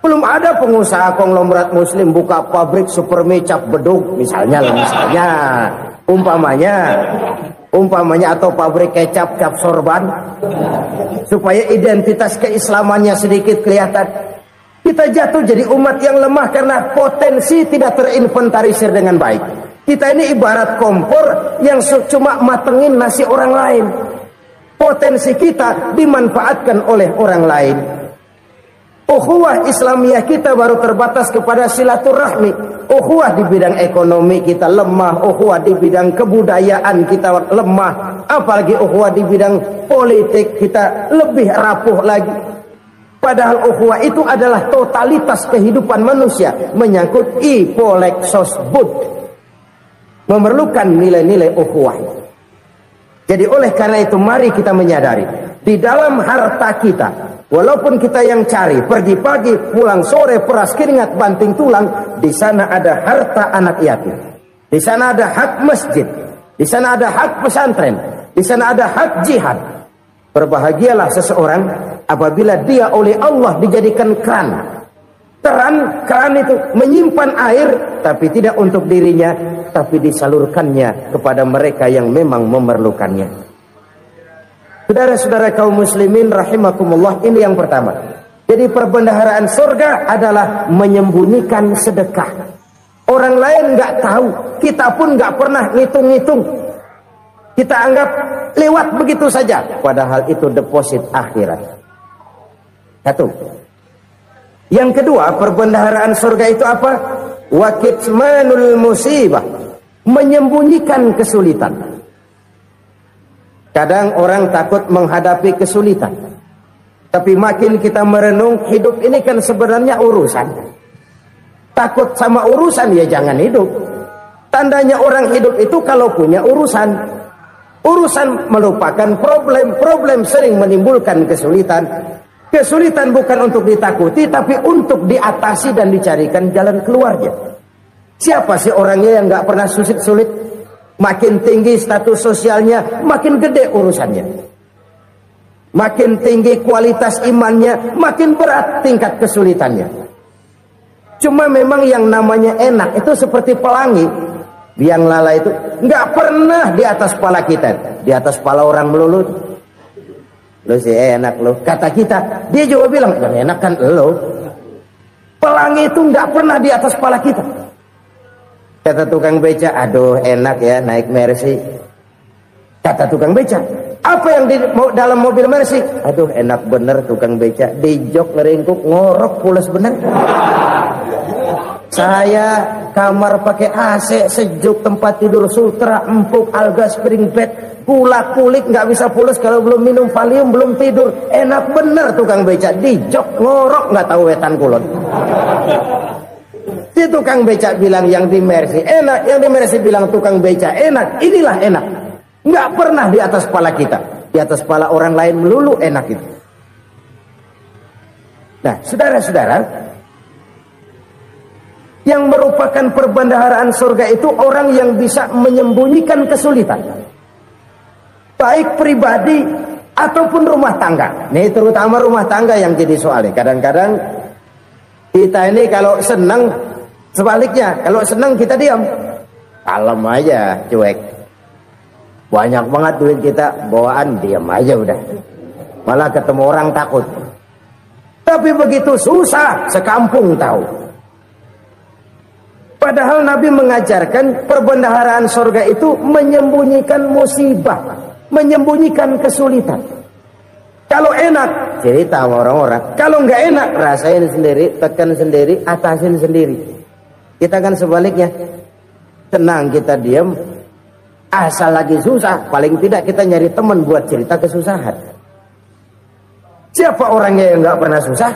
Belum ada pengusaha konglomerat muslim buka pabrik super cap bedug misalnya umpamanya atau pabrik kecap cap sorban supaya identitas keislamannya sedikit kelihatan. Kita jatuh jadi umat yang lemah karena potensi tidak terinventarisir dengan baik. Kita ini ibarat kompor yang cuma matengin nasi orang lain. Potensi kita dimanfaatkan oleh orang lain. Ukhuwah Islamiyah kita baru terbatas kepada silaturahmi. Ukhuwah di bidang ekonomi kita lemah, ukhuwah di bidang kebudayaan kita lemah, apalagi ukhuwah di bidang politik kita lebih rapuh lagi. Padahal ukhuwah itu adalah totalitas kehidupan manusia, menyangkut ipolek sosbud, memerlukan nilai-nilai ukhuwah. Jadi oleh karena itu mari kita menyadari di dalam harta kita, walaupun kita yang cari, pergi pagi, pulang sore, peras keringat, banting tulang, di sana ada harta anak yatim. Di sana ada hak masjid. Di sana ada hak pesantren. Di sana ada hak jihad. Berbahagialah seseorang apabila dia oleh Allah dijadikan keran. Keran itu menyimpan air, tapi tidak untuk dirinya, tapi disalurkannya kepada mereka yang memang memerlukannya. Saudara-saudara kaum muslimin rahimakumullah, ini yang pertama. Jadi perbendaharaan surga adalah menyembunyikan sedekah. Orang lain nggak tahu, kita pun nggak pernah ngitung-ngitung. Kita anggap lewat begitu saja, padahal itu deposit akhirat. Satu. Yang kedua, perbendaharaan surga itu apa? wa kitmanul musibah, menyembunyikan kesulitan. Kadang orang takut menghadapi kesulitan, tapi makin kita merenung, hidup ini kan sebenarnya urusan. Takut sama urusan ya jangan hidup. Tandanya orang hidup itu kalau punya urusan. Urusan melupakan problem. Problem sering menimbulkan kesulitan. Kesulitan bukan untuk ditakuti, tapi untuk diatasi dan dicarikan jalan keluarnya. Siapa sih orangnya yang gak pernah sulit-sulit? Makin tinggi status sosialnya, makin gede urusannya. Makin tinggi kualitas imannya, makin berat tingkat kesulitannya. Cuma memang yang namanya enak itu seperti pelangi. Biang lala itu nggak pernah di atas kepala kita, di atas kepala orang melulu. Lu sih enak lu, kata kita. Dia juga bilang yang enak kan lu. Pelangi itu nggak pernah di atas kepala kita. Kata tukang beca, aduh enak ya naik Mercy. Kata tukang beca, apa yang di dalam mobil Mercy? Aduh enak bener tukang beca, di jok ngeringkuk ngorok pules bener. Saya kamar pakai AC, sejuk, tempat tidur sutra, empuk, alga, spring bed, kulak kulik nggak bisa pules kalau belum minum Valium, belum tidur. Enak bener tukang beca, di jok ngorok nggak tahu wetan kulon. Si tukang beca bilang yang di Mercy enak, yang di Mercy bilang tukang beca enak. Inilah enak. Nggak pernah di atas kepala kita, di atas kepala orang lain melulu enak itu. Nah, saudara-saudara, yang merupakan perbendaharaan surga itu orang yang bisa menyembunyikan kesulitan, baik pribadi ataupun rumah tangga. Nih terutama rumah tangga yang jadi soalnya. Kadang-kadang kita ini kalau senang, sebaliknya kalau senang kita diam, kalem aja, cuek. Banyak banget duit kita bawaan, diam aja udah. Malah ketemu orang takut. Tapi begitu susah, sekampung tahu. Padahal Nabi mengajarkan perbendaharaan surga itu menyembunyikan musibah, menyembunyikan kesulitan. Kalau enak, cerita sama orang-orang. Kalau nggak enak, rasain sendiri, tekan sendiri, atasin sendiri. Kita kan sebaliknya. Tenang kita diam, asal lagi susah, paling tidak kita nyari teman buat cerita kesusahan. Siapa orangnya yang nggak pernah susah?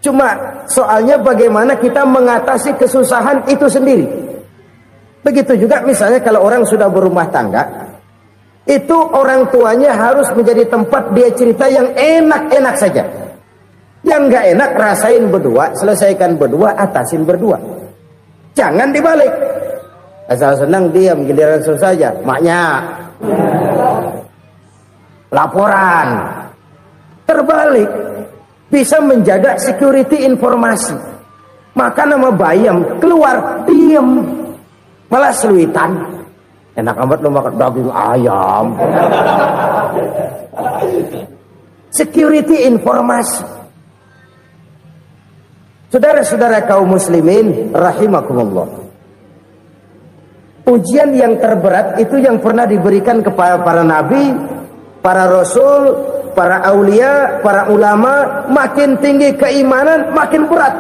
Cuma soalnya bagaimana kita mengatasi kesusahan itu sendiri. Begitu juga misalnya kalau orang sudah berumah tangga, itu orang tuanya harus menjadi tempat dia cerita yang enak-enak saja. Yang nggak enak rasain berdua, selesaikan berdua, atasin berdua. Jangan dibalik. Asal senang diam, giliran susah saja. Maknya laporan. Terbalik. Bisa menjaga security informasi. Maka nama bayam keluar diam, malah seluitan. Enak amat lo makan daging ayam. Security informasi. Saudara-saudara kaum muslimin rahimakumullah. Ujian yang terberat itu yang pernah diberikan kepada para nabi, para rasul, para aulia, para ulama. Makin tinggi keimanan, makin berat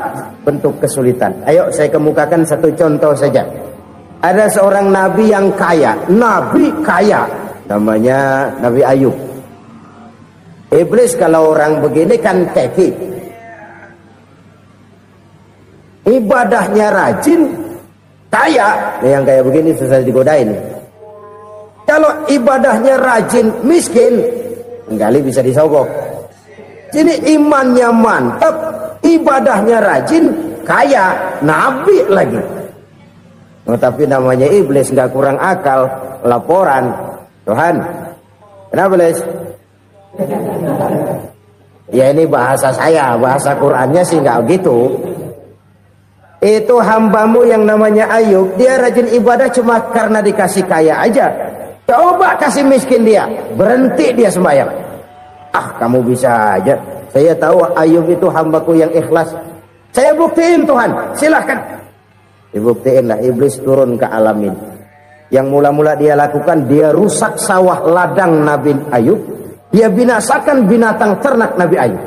bentuk kesulitan. Ayo saya kemukakan satu contoh saja. Ada seorang nabi yang kaya, nabi kaya, namanya Nabi Ayub. Iblis kalau orang begini kan keki. Ibadahnya rajin, kaya. Yang kayak begini susah digodain. Kalau ibadahnya rajin, miskin, kali bisa disogok. Jadi imannya mantap, ibadahnya rajin, kaya, nabi lagi. Oh, tapi namanya iblis nggak kurang akal. Laporan, Tuhan, kenapa Les? Ya ini bahasa saya, bahasa Qurannya sih nggak gitu. Itu hambamu yang namanya Ayub, dia rajin ibadah cuma karena dikasih kaya aja. Coba kasih miskin dia, berhenti dia sembahyang. Ah, kamu bisa aja. Saya tahu Ayub itu hambaku yang ikhlas. Saya buktiin Tuhan, silahkan. Dibuktiinlah, iblis turun ke alamin. Yang mula-mula dia lakukan, dia rusak sawah ladang Nabi Ayub. Dia binasakan binatang ternak Nabi Ayub.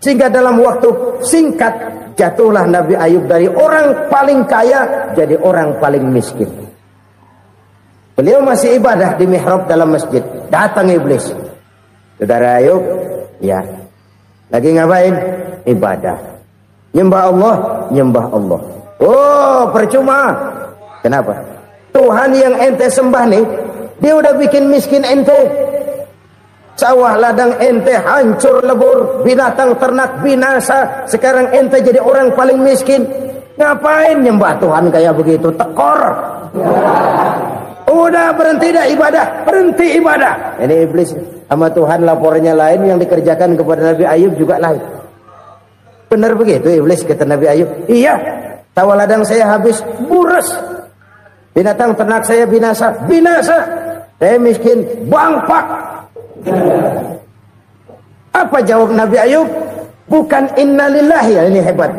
Sehingga dalam waktu singkat jatuhlah Nabi Ayub dari orang paling kaya jadi orang paling miskin. Beliau masih ibadah di mihrab dalam masjid. Datang iblis. Saudara Ayub, ya. Lagi ngapain? Ibadah. Nyembah Allah, nyembah Allah. Oh, percuma. Kenapa? Tuhan yang ente sembah nih, dia udah bikin miskin ente. Sawah ladang ente hancur lebur, binatang ternak binasa. Sekarang ente jadi orang paling miskin. Ngapain nyembah Tuhan kayak begitu? Tekor. Udah berhenti dah ibadah, berhenti ibadah. Ini iblis sama Tuhan laporannya lain, yang dikerjakan kepada Nabi Ayub juga lain. Benar begitu iblis kata Nabi Ayub? Iya. Sawah ladang saya habis, buras. Binatang ternak saya binasa, binasa. Saya miskin, bangpak. Apa jawab Nabi Ayub? Bukan innalillahi, ya, ini hebat.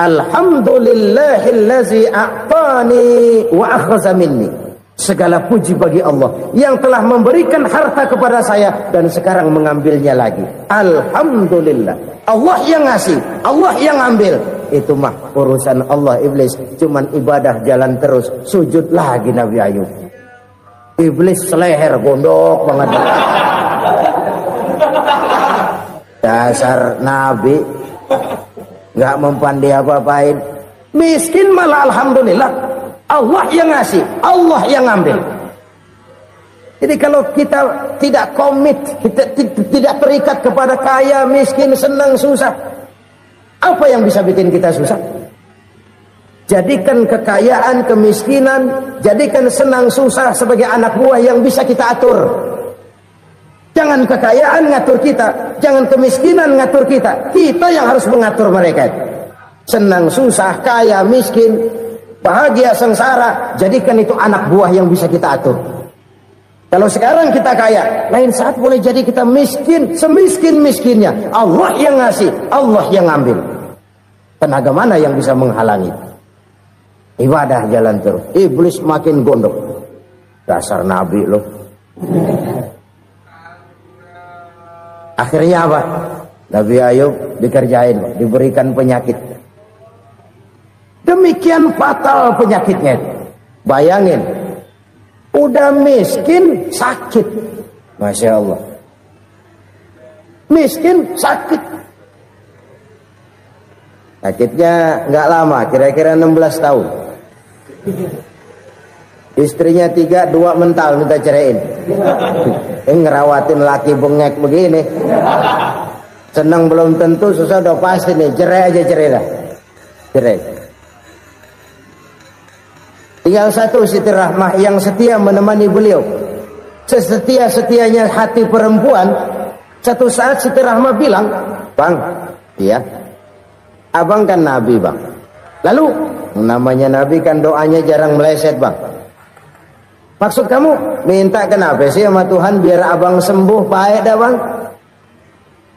Alhamdulillahillazi a'tani wa akhadha minni. Segala puji bagi Allah yang telah memberikan harta kepada saya dan sekarang mengambilnya lagi. Alhamdulillah. Allah yang ngasih, Allah yang ambil. Itu mah urusan Allah. Iblis cuman ibadah jalan terus, sujud lagi Nabi Ayub. Iblis seleher gondok banget. Dasar Nabi nggak mempan dia apa-apain. Miskin malah alhamdulillah. Allah yang ngasih, Allah yang ngambil. Jadi kalau kita tidak komit, kita tidak terikat kepada kaya, miskin, senang, susah, apa yang bisa bikin kita susah? Jadikan kekayaan, kemiskinan, jadikan senang susah sebagai anak buah yang bisa kita atur. Jangan kekayaan ngatur kita, jangan kemiskinan ngatur kita. Kita yang harus mengatur mereka. Senang susah, kaya, miskin, bahagia, sengsara, jadikan itu anak buah yang bisa kita atur. Kalau sekarang kita kaya, lain saat boleh jadi kita miskin, semiskin-miskinnya. Allah yang ngasih, Allah yang ngambil. Tenaga mana yang bisa menghalangi? Ibadah jalan terus. Iblis makin gondok. Dasar Nabi loh. Akhirnya apa? Nabi Ayub dikerjain, diberikan penyakit. Demikian fatal penyakitnya. Bayangin, udah miskin sakit. Masya Allah. Miskin sakit. Sakitnya nggak lama, kira-kira 16 tahun. Istrinya 3, 2 mental minta ceraiin. Ngerawatin laki bengek begini. Senang belum tentu, susah udah pasti nih. Cerai aja, cerai dah. Cerai. Tinggal satu Siti Rahmah yang setia menemani beliau. Sesetia-setianya hati perempuan. Satu saat Siti Rahmah bilang, "Bang, iya, abang kan Nabi bang. Lalu namanya Nabi kan doanya jarang meleset bang. Maksud kamu minta kenapa sih sama Tuhan biar abang sembuh baik dah bang?"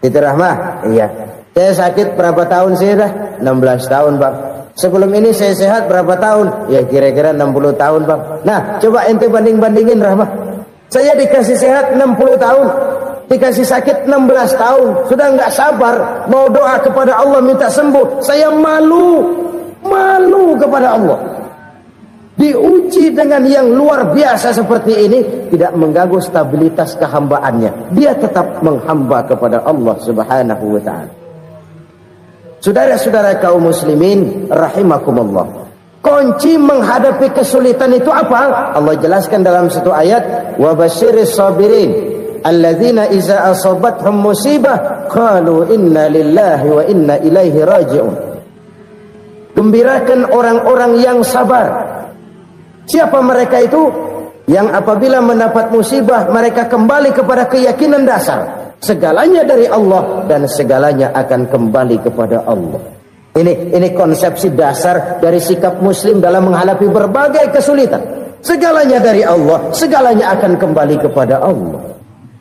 Siti Rahmah, iya. Saya sakit berapa tahun sih dah? 16 tahun bang. Sebelum ini saya sehat berapa tahun? Ya kira-kira 60 tahun bang. Nah coba ente banding-bandingin Rahmah. Saya dikasih sehat 60 tahun. Dikasih sakit 16 tahun. Sudah nggak sabar mau doa kepada Allah minta sembuh. Saya malu kepada Allah. Diuji dengan yang luar biasa seperti ini, tidak mengganggu stabilitas kehambaannya. Dia tetap menghamba kepada Allah Subhanahu wa ta'ala. Saudara-saudara kaum muslimin rahimakumullah. Kunci menghadapi kesulitan itu apa? Allah jelaskan dalam satu ayat, wa basyiris sabirin alladzina iza asabathum musibah qalu inna lillahi wa inna ilaihi raji'un. Gembirakan orang-orang yang sabar. Siapa mereka itu? Yang apabila mendapat musibah mereka kembali kepada keyakinan dasar. Segalanya dari Allah dan segalanya akan kembali kepada Allah. Ini konsepsi dasar dari sikap muslim dalam menghadapi berbagai kesulitan. Segalanya dari Allah, segalanya akan kembali kepada Allah.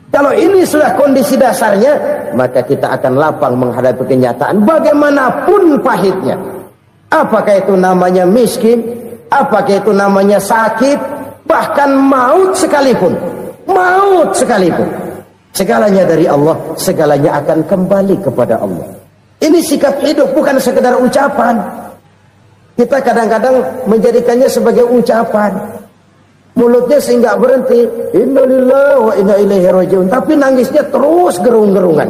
Kalau ini sudah kondisi dasarnya, maka kita akan lapang menghadapi kenyataan bagaimanapun pahitnya. Apakah itu namanya miskin, apakah itu namanya sakit, bahkan maut sekalipun. Maut sekalipun. Segalanya dari Allah, segalanya akan kembali kepada Allah. Ini sikap hidup, bukan sekedar ucapan. Kita kadang-kadang menjadikannya sebagai ucapan. Mulutnya sehingga berhenti, innalillahi wa inna ilaihi rajiun, tapi nangisnya terus gerung-gerungan.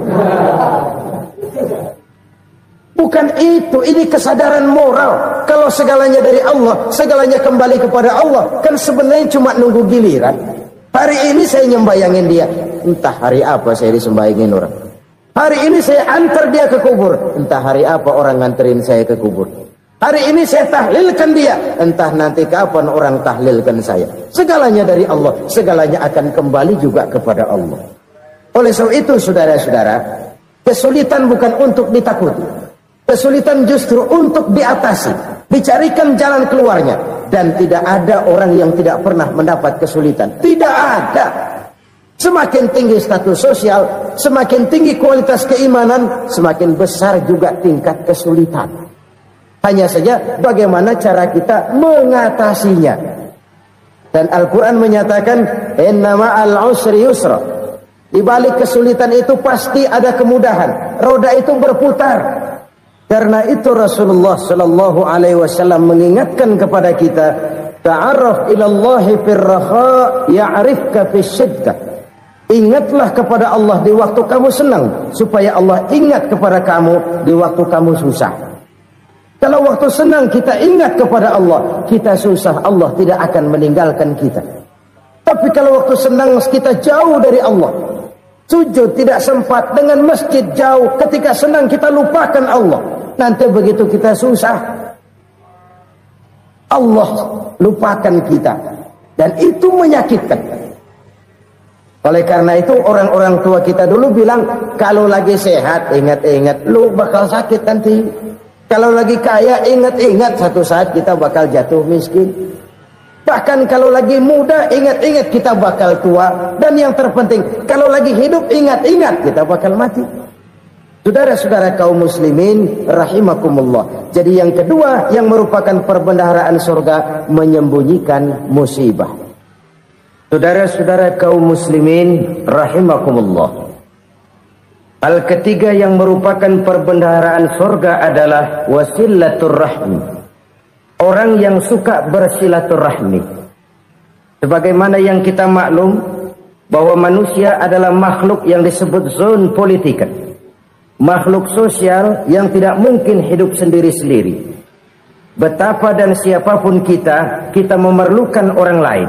Bukan itu, ini kesadaran moral. Kalau segalanya dari Allah, segalanya kembali kepada Allah, kan sebenarnya cuma nunggu giliran. Hari ini saya nyembayangin dia, entah hari apa saya disembayangin orang. Hari ini saya antar dia ke kubur, entah hari apa orang nganterin saya ke kubur. Hari ini saya tahlilkan dia, entah nanti kapan orang tahlilkan saya. Segalanya dari Allah, segalanya akan kembali juga kepada Allah. Oleh sebab itu saudara-saudara, kesulitan bukan untuk ditakuti. Kesulitan justru untuk diatasi, dicarikan jalan keluarnya. Dan tidak ada orang yang tidak pernah mendapat kesulitan. Tidak ada. Semakin tinggi status sosial, semakin tinggi kualitas keimanan, semakin besar juga tingkat kesulitan. Hanya saja bagaimana cara kita mengatasinya. Dan Al-Quran menyatakan, inna ma'al usri yusra. Di balik kesulitan itu pasti ada kemudahan. Roda itu berputar. Karena itu Rasulullah Sallallahu Alaihi Wasallam mengingatkan kepada kita, ta'arraf ilallahi firraha ya'rifka fisyiddah. Ingatlah kepada Allah di waktu kamu senang, supaya Allah ingat kepada kamu di waktu kamu susah. Kalau waktu senang kita ingat kepada Allah, kita susah, Allah tidak akan meninggalkan kita. Tapi kalau waktu senang kita jauh dari Allah, sujud tidak sempat, dengan masjid jauh, ketika senang kita lupakan Allah. Nanti begitu kita susah, Allah lupakan kita. Dan itu menyakitkan. Oleh karena itu orang-orang tua kita dulu bilang, kalau lagi sehat ingat-ingat lu bakal sakit nanti. Kalau lagi kaya ingat-ingat satu saat kita bakal jatuh miskin. Bahkan kalau lagi muda ingat-ingat kita bakal tua. Dan yang terpenting, kalau lagi hidup ingat-ingat kita bakal mati. Saudara-saudara kaum muslimin rahimakumullah. Jadi yang kedua yang merupakan perbendaharaan surga, menyembunyikan musibah. Saudara-saudara kaum muslimin rahimakumullah. Hal ketiga yang merupakan perbendaharaan surga adalah wasilatur rahmi. Orang yang suka bersilaturahmi. Sebagaimana yang kita maklum bahwa manusia adalah makhluk yang disebut zon politika. Makhluk sosial yang tidak mungkin hidup sendiri-sendiri. Betapa dan siapapun kita memerlukan orang lain.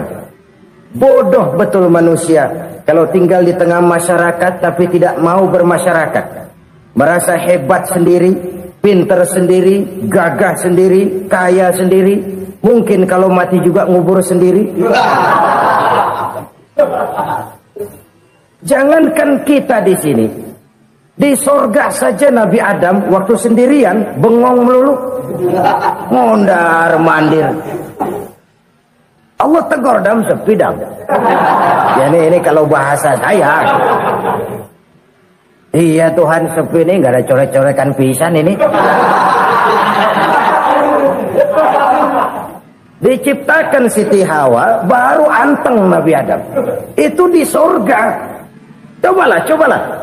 Bodoh betul manusia kalau tinggal di tengah masyarakat tapi tidak mau bermasyarakat. Merasa hebat sendiri, pinter sendiri, gagah sendiri, kaya sendiri. Mungkin kalau mati juga ngubur sendiri. Jangankan kita di sini, di sorga saja Nabi Adam waktu sendirian bengong melulu, mondar mandir. Allah tegur Adam, sepi Adam. Ya ini kalau bahasa saya. Iya Tuhan, sepi ini nggak ada coret-corekan pisan ini. Diciptakan Siti Hawa, baru anteng Nabi Adam. Itu di sorga. Cobalah.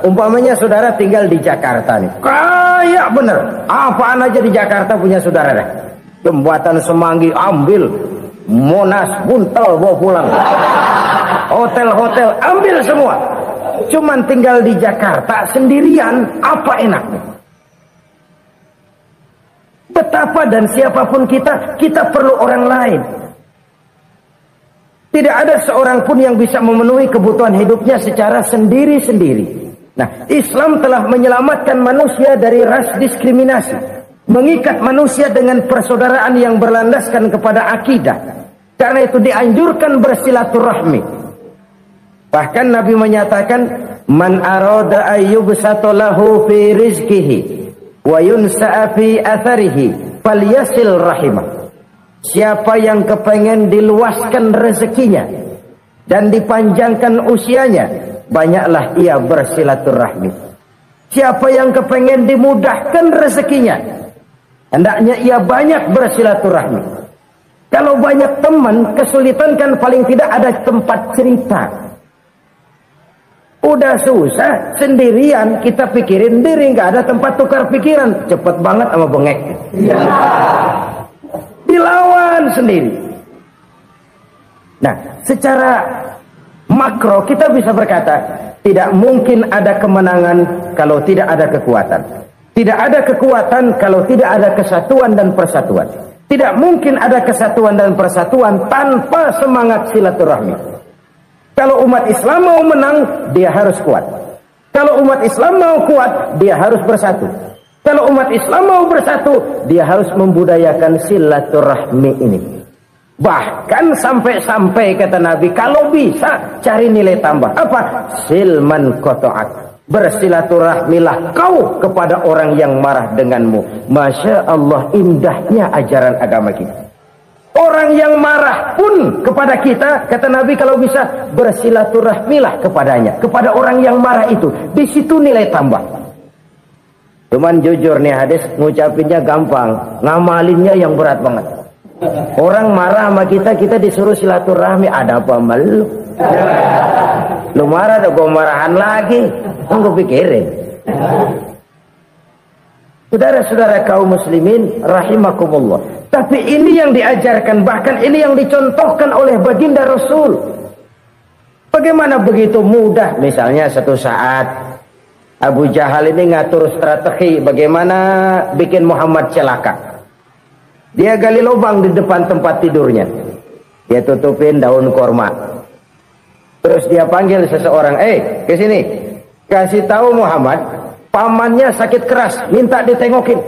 Umpamanya saudara tinggal di Jakarta nih. Kaya bener. Apaan aja di Jakarta punya saudara dah. Jembatan Semanggi ambil. Monas, Buntel bawa pulang. Hotel-hotel ambil semua. Cuman tinggal di Jakarta sendirian, apa enaknya? Betapa dan siapapun kita perlu orang lain. Tidak ada seorang pun yang bisa memenuhi kebutuhan hidupnya secara sendiri-sendiri. Nah, Islam telah menyelamatkan manusia dari ras diskriminasi, mengikat manusia dengan persaudaraan yang berlandaskan kepada akidah. Karena itu dianjurkan bersilaturahmi. Bahkan Nabi menyatakan, man arada ayyubsata lahu fi rizqihi wa yunsa'a fi atharihi falyasil rahimah. Siapa yang kepengen diluaskan rezekinya dan dipanjangkan usianya, banyaklah ia bersilaturahmi. Siapa yang kepengen dimudahkan rezekinya, hendaknya ia banyak bersilaturahmi. Kalau banyak teman, kesulitan kan paling tidak ada tempat cerita. Udah susah sendirian, kita pikirin diri, nggak ada tempat tukar pikiran. Cepet banget sama bengek. Dilawan sendiri. Nah, secara makro kita bisa berkata, tidak mungkin ada kemenangan kalau tidak ada kekuatan. Tidak ada kekuatan kalau tidak ada kesatuan dan persatuan. Tidak mungkin ada kesatuan dan persatuan tanpa semangat silaturahmi. Kalau umat Islam mau menang, dia harus kuat. Kalau umat Islam mau kuat, dia harus bersatu. Kalau umat Islam mau bersatu, dia harus membudayakan silaturahmi ini. Bahkan sampai-sampai kata Nabi, kalau bisa cari nilai tambah. Apa? Silman qata'ak. Bersilaturahmilah kau kepada orang yang marah denganmu. Masya Allah, indahnya ajaran agama kita. Orang yang marah pun kepada kita, kata Nabi, kalau bisa bersilaturahmilah kepadanya, kepada orang yang marah itu. Di situ nilai tambah. Cuman jujur nih hadis, ngucapinnya gampang, ngamalinnya yang berat banget. Orang marah sama kita, kita disuruh silaturahmi, ada apa malu? Lu marah, ada gua marahan lagi. Tunggu pikirin. Saudara-saudara kaum muslimin rahimakumullah. Tapi ini yang diajarkan, bahkan ini yang dicontohkan oleh baginda Rasul. Bagaimana begitu mudah, misalnya satu saat Abu Jahal ini ngatur strategi bagaimana bikin Muhammad celaka. Dia gali lubang di depan tempat tidurnya. Dia tutupin daun korma. Terus dia panggil seseorang, ke sini. Kasih tahu Muhammad, pamannya sakit keras, minta ditengokin.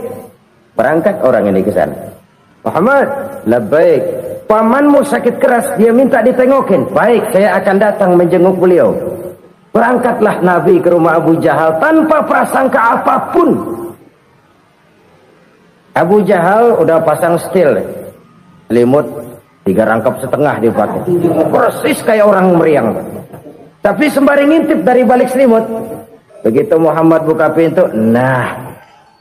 Berangkat orang ini ke sana. Muhammad, labbaik. Pamanmu sakit keras, dia minta ditengokin. Baik, saya akan datang menjenguk beliau. Berangkatlah Nabi ke rumah Abu Jahal tanpa prasangka apapun. Abu Jahal udah pasang stil, selimut 3 rangkap setengah dipakai, persis kayak orang meriang. Tapi sembari ngintip dari balik selimut, begitu Muhammad buka pintu, nah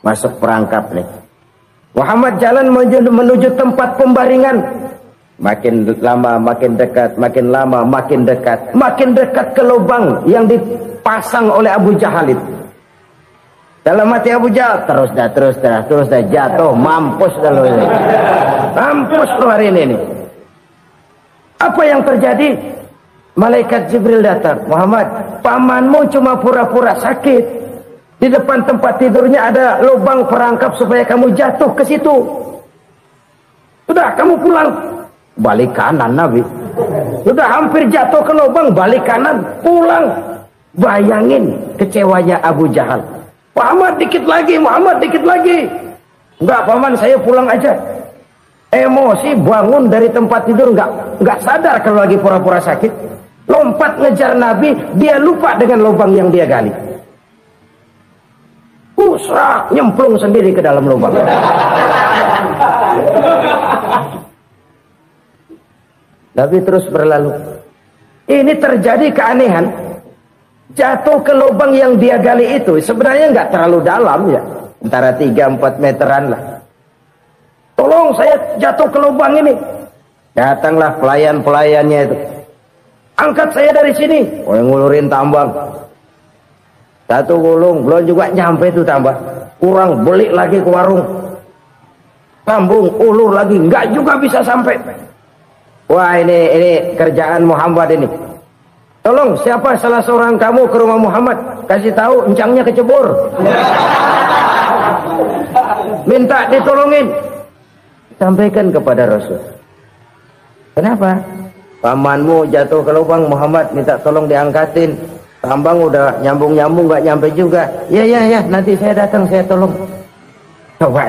masuk perangkap nih. Muhammad jalan menuju tempat pembaringan. Makin lama makin dekat, makin lama makin dekat, makin dekat ke lubang yang dipasang oleh Abu Jahal itu. Dalam hati Abu Jahal, terus dah jatuh, mampus dah lo ini. Mampus lo hari ini nih. Apa yang terjadi? Malaikat Jibril datang. Muhammad, pamanmu cuma pura-pura sakit. Di depan tempat tidurnya ada lubang perangkap supaya kamu jatuh ke situ. Sudah, kamu pulang. Balik kanan Nabi. Sudah hampir jatuh ke lubang, balik kanan, pulang. Bayangin kecewanya Abu Jahal. Muhammad dikit lagi, Muhammad dikit lagi. Enggak paman, saya pulang aja. Emosi bangun dari tempat tidur, enggak sadar kalau lagi pura-pura sakit. Lompat ngejar Nabi, dia lupa dengan lubang yang dia gali. Usrak, nyemplung sendiri ke dalam lubang. Nabi terus berlalu. Ini terjadi keanehan. Jatuh ke lubang yang dia gali itu sebenarnya nggak terlalu dalam ya, antara 3-4 meteran lah. Tolong saya jatuh ke lubang ini. Datanglah pelayan-pelayannya itu. Angkat saya dari sini. Oh, yang ngulurin tambang. Satu gulung, belum juga nyampe itu tambah. Kurang, beli lagi ke warung. Sambung, ulur lagi, nggak juga bisa sampai. Wah, ini kerjaan Muhammad ini. Tolong, siapa salah seorang kamu ke rumah Muhammad, kasih tahu encangnya kecebur. Minta ditolongin. Sampaikan kepada Rasul. Kenapa? Pamanmu jatuh ke lubang, Muhammad minta tolong diangkatin. Tambang udah nyambung-nyambung nggak nyampe juga. Ya, nanti saya datang, saya tolong. Coba.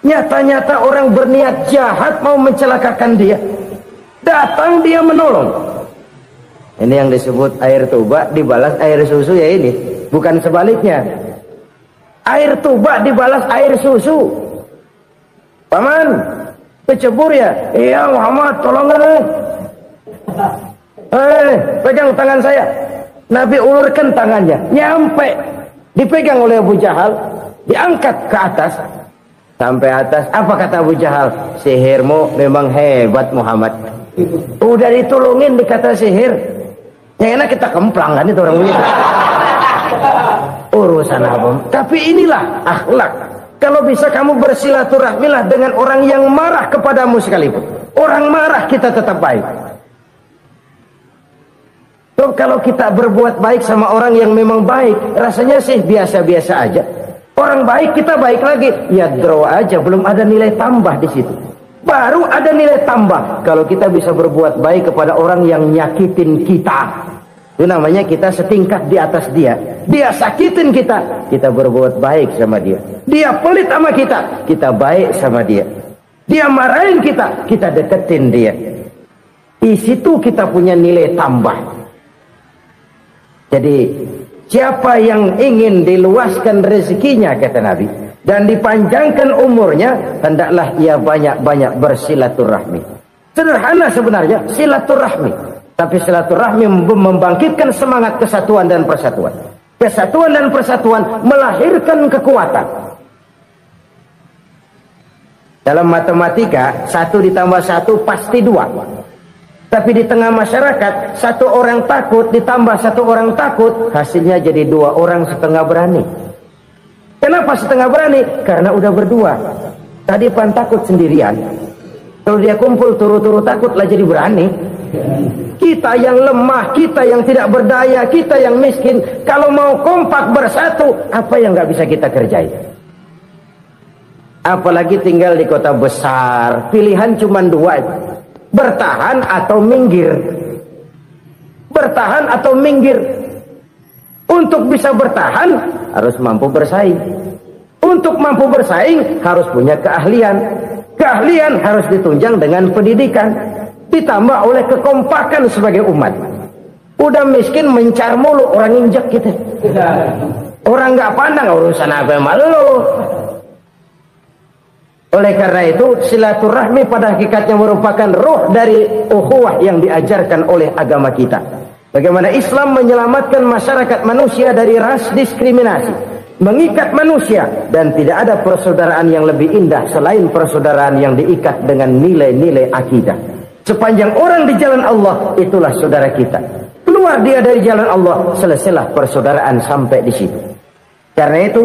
Nyata-nyata orang berniat jahat mau mencelakakan dia. Datang dia menolong. Ini yang disebut air tuba dibalas air susu ya ini. Bukan sebaliknya. Air tuba dibalas air susu. Paman, kecebur ya? Iya Muhammad, tolong kan. Pegang tangan saya. Nabi ulurkan tangannya. Nyampe. Dipegang oleh Abu Jahal. Diangkat ke atas. Sampai atas. Apa kata Abu Jahal? Sihirmu memang hebat Muhammad. Udah ditolongin dikata sihir. Yang enak kita kemplang kan itu orang begitu. Urusan apa? Tapi inilah akhlak. Kalau bisa kamu bersilaturahmilah dengan orang yang marah kepadamu sekalipun. Orang marah kita tetap baik. So, kalau kita berbuat baik sama orang yang memang baik, rasanya sih biasa-biasa aja. Orang baik kita baik lagi, ya draw aja, belum ada nilai tambah di situ. Baru ada nilai tambah kalau kita bisa berbuat baik kepada orang yang nyakitin kita. Itu namanya kita setingkat di atas dia. Dia sakitin kita, kita berbuat baik sama dia. Dia pelit sama kita, kita baik sama dia. Dia marahin kita, kita deketin dia. Di situ kita punya nilai tambah. Jadi siapa yang ingin diluaskan rezekinya, kata Nabi, dan dipanjangkan umurnya, hendaklah ia banyak-banyak bersilaturahmi. Sederhana sebenarnya silaturahmi, tapi silaturahmi membangkitkan semangat kesatuan dan persatuan. Kesatuan dan persatuan melahirkan kekuatan. Dalam matematika 1 ditambah 1 pasti 2. Tapi di tengah masyarakat 1 orang takut ditambah 1 orang takut, hasilnya jadi 2 orang setengah berani. Kenapa setengah berani? Karena udah berdua. Tadi pan takut sendirian, kalau dia kumpul turu-turu takutlah jadi berani. Kita yang lemah, kita yang tidak berdaya, kita yang miskin, kalau mau kompak bersatu, apa yang nggak bisa kita kerjain? Apalagi tinggal di kota besar, pilihan cuma 2. Bertahan atau minggir. Bertahan atau minggir. Untuk bisa bertahan harus mampu bersaing. Untuk mampu bersaing harus punya keahlian. Keahlian harus ditunjang dengan pendidikan, ditambah oleh kekompakan sebagai umat. Udah miskin mencar mulu, orang injek kita. Orang nggak pandang urusan apa malu. Oleh karena itu silaturahmi pada hakikatnya merupakan roh dari ukhuwah yang diajarkan oleh agama kita. Bagaimana Islam menyelamatkan masyarakat manusia dari ras diskriminasi, mengikat manusia, dan tidak ada persaudaraan yang lebih indah selain persaudaraan yang diikat dengan nilai-nilai akidah. Sepanjang orang di jalan Allah, itulah saudara kita. Keluar dia dari jalan Allah, selesailah persaudaraan sampai di situ. Karena itu,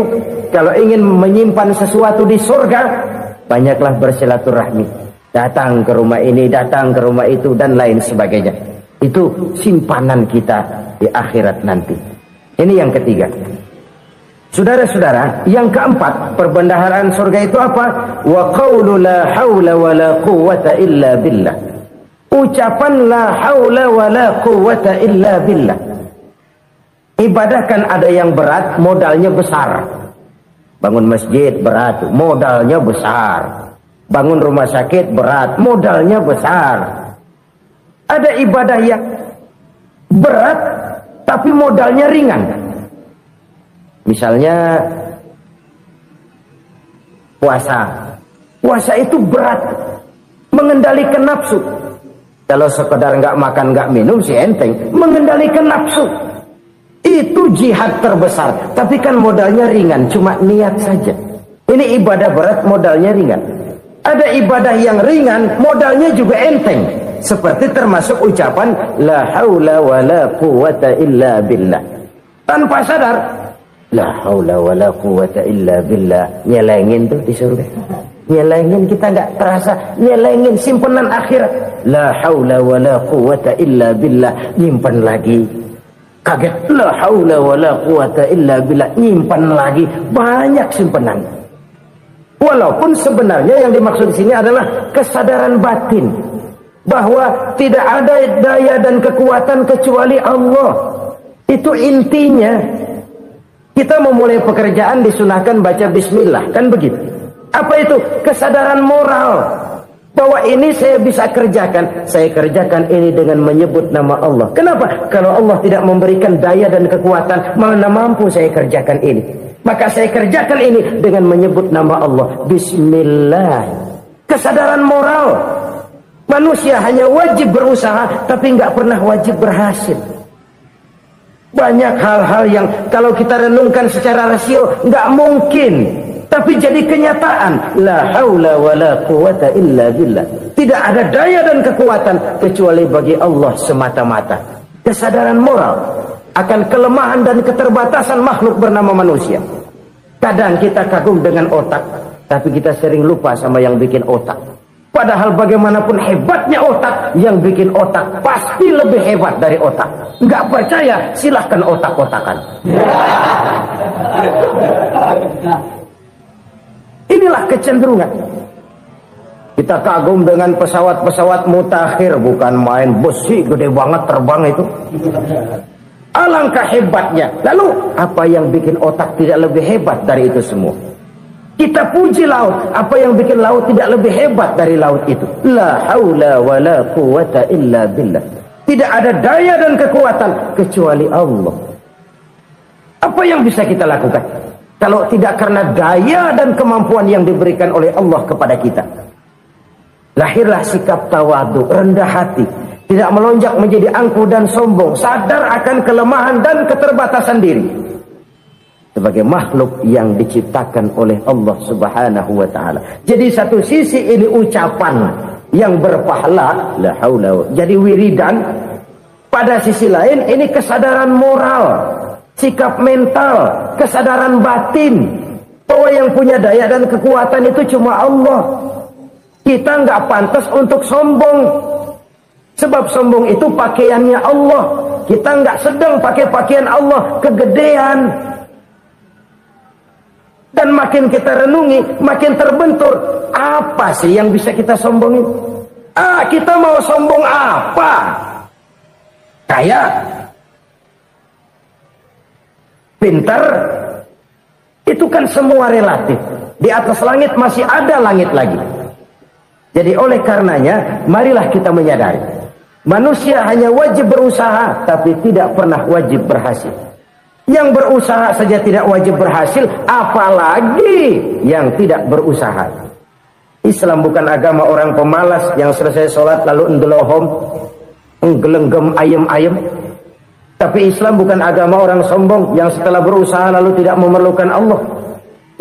kalau ingin menyimpan sesuatu di surga, banyaklah bersilaturahmi. Datang ke rumah ini, datang ke rumah itu, dan lain sebagainya. Itu simpanan kita di akhirat nanti. Ini yang ketiga. Saudara-saudara, yang keempat, perbendaharaan surga itu apa? Wa qawlu la hawla wa la quwwata illa billah. Ucapan la hawla wa la quwwata illa billah. Ibadah kan ada yang berat, modalnya besar. Bangun masjid berat, modalnya besar. Bangun rumah sakit berat, modalnya besar. Ada ibadah yang berat tapi modalnya ringan. Misalnya puasa. Puasa itu berat, mengendalikan nafsu. Kalau sekedar nggak makan nggak minum sih enteng, mengendalikan nafsu. Itu jihad terbesar, tapi kan modalnya ringan, cuma niat saja. Ini ibadah berat, modalnya ringan. Ada ibadah yang ringan, modalnya juga enteng. Seperti termasuk ucapan la haula wa la quwwata illa billah. Tanpa sadar, la haula wa la quwwata illa billah. Nyelengin tuh di surga. Nyelengin, kita nggak terasa. Nyelengin simpenan akhirat. La haula wa la quwwata illa billah. Nyimpan lagi. Kaget, la haula wa la quwwata illa billah, nyimpan lagi, banyak simpanan. Walaupun sebenarnya yang dimaksud di sini adalah kesadaran batin bahwa tidak ada daya dan kekuatan kecuali Allah. Itu intinya. Kita memulai pekerjaan disunahkan baca bismillah, kan begitu. Apa itu? Kesadaran moral. Bahwa ini saya bisa kerjakan. Saya kerjakan ini dengan menyebut nama Allah. Kenapa? Kalau Allah tidak memberikan daya dan kekuatan, mana mampu saya kerjakan ini. Maka saya kerjakan ini dengan menyebut nama Allah. Bismillah. Kesadaran moral. Manusia hanya wajib berusaha, tapi nggak pernah wajib berhasil. Banyak hal-hal yang kalau kita renungkan secara rasio nggak mungkin. Tapi jadi kenyataan. La haula wa la quwwata illa billah. Tidak ada daya dan kekuatan kecuali bagi Allah semata-mata. Kesadaran moral akan kelemahan dan keterbatasan makhluk bernama manusia. Kadang kita kagum dengan otak, tapi kita sering lupa sama yang bikin otak. Padahal bagaimanapun hebatnya otak, yang bikin otak pasti lebih hebat dari otak. Nggak percaya, silahkan otak-otakan. Inilah kecenderungan. Kita kagum dengan pesawat-pesawat mutakhir, bukan main, besi gede banget terbang itu. Alangkah hebatnya. Lalu apa yang bikin otak tidak lebih hebat dari itu semua? Kita puji laut, apa yang bikin laut tidak lebih hebat dari laut itu? La haula wa la quwata illa billah. Tidak ada daya dan kekuatan kecuali Allah. Apa yang bisa kita lakukan kalau tidak karena daya dan kemampuan yang diberikan oleh Allah kepada kita? Lahirlah sikap tawadu, rendah hati, tidak melonjak menjadi angkuh dan sombong, sadar akan kelemahan dan keterbatasan diri sebagai makhluk yang diciptakan oleh Allah Subhanahu wa taala. Jadi satu sisi ini ucapan yang berpahala, la haula, jadi wiridan. Pada sisi lain ini kesadaran moral, sikap mental, kesadaran batin bahwa yang punya daya dan kekuatan itu cuma Allah. Kita nggak pantas untuk sombong, sebab sombong itu pakaiannya Allah. Kita nggak sedang pakai pakaian Allah, kegedean. Dan makin kita renungi, makin terbentur. Apa sih yang bisa kita sombongin? Kita mau sombong apa? Kaya? Pintar? Itu kan semua relatif. Di atas langit masih ada langit lagi. Jadi oleh karenanya, marilah kita menyadari. Manusia hanya wajib berusaha, tapi tidak pernah wajib berhasil. Yang berusaha saja tidak wajib berhasil, apalagi yang tidak berusaha. Islam bukan agama orang pemalas yang selesai sholat lalu endelohom, nggelenggem ayem-ayem. Tapi Islam bukan agama orang sombong yang setelah berusaha lalu tidak memerlukan Allah.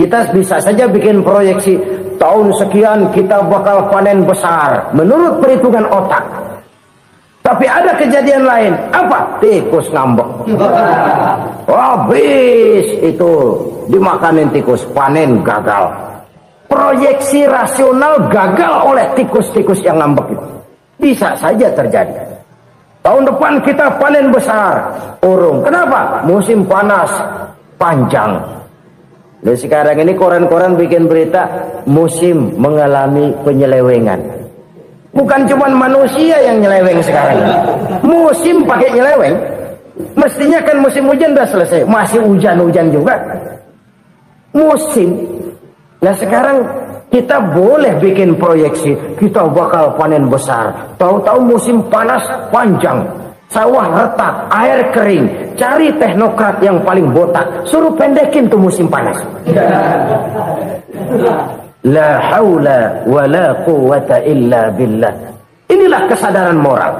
Kita bisa saja bikin proyeksi, tahun sekian kita bakal panen besar menurut perhitungan otak. Tapi ada kejadian lain. Apa? Tikus ngambek. Habis itu dimakanin tikus, panen gagal. Proyeksi rasional gagal oleh tikus-tikus yang ngambek itu. Bisa saja terjadi. Tahun depan kita panen besar, urung. Kenapa? Musim panas panjang. Dan sekarang ini koran-koran bikin berita musim mengalami penyelewengan. Bukan cuma manusia yang nyeleweng sekarang. Musim pakai nyeleweng. Mestinya kan musim hujan udah selesai, masih hujan-hujan juga. Musim. Nah sekarang kita boleh bikin proyeksi, kita bakal panen besar. Tahu-tahu musim panas panjang, sawah retak, air kering. Cari teknokrat yang paling botak, suruh pendekin tuh musim panas. La haula wa la quwata illa billah. Inilah kesadaran moral.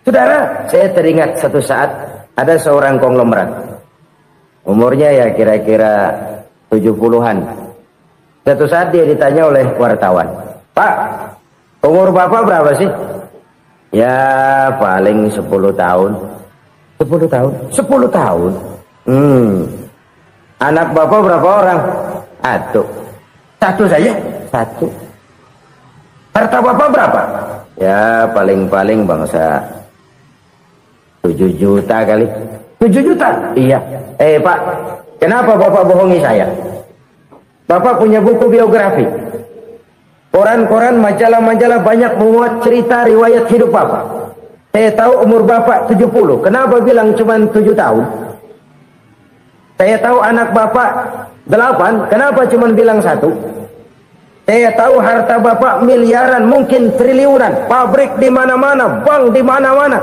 Saudara, saya teringat satu saat ada seorang konglomerat. Umurnya ya kira-kira 70-an. Satu saat dia ditanya oleh wartawan, "Pak, umur Bapak berapa sih?" "Ya paling 10 tahun." 10 tahun? 10 tahun? Anak Bapak berapa orang? Satu saja? Satu. Harta Bapak berapa? Ya paling-paling bangsa 7 juta kali. 7 juta? Iya. Pak, kenapa Bapak bohongi saya? Bapak punya buku biografi. Koran-koran, majalah-majalah banyak memuat cerita riwayat hidup Bapak. Saya tahu umur Bapak 70. Kenapa bilang cuma 7 tahun? Saya tahu anak Bapak 8. Kenapa cuma bilang 1? Saya tahu harta Bapak miliaran, mungkin triliunan. Pabrik di mana-mana, bank di mana-mana.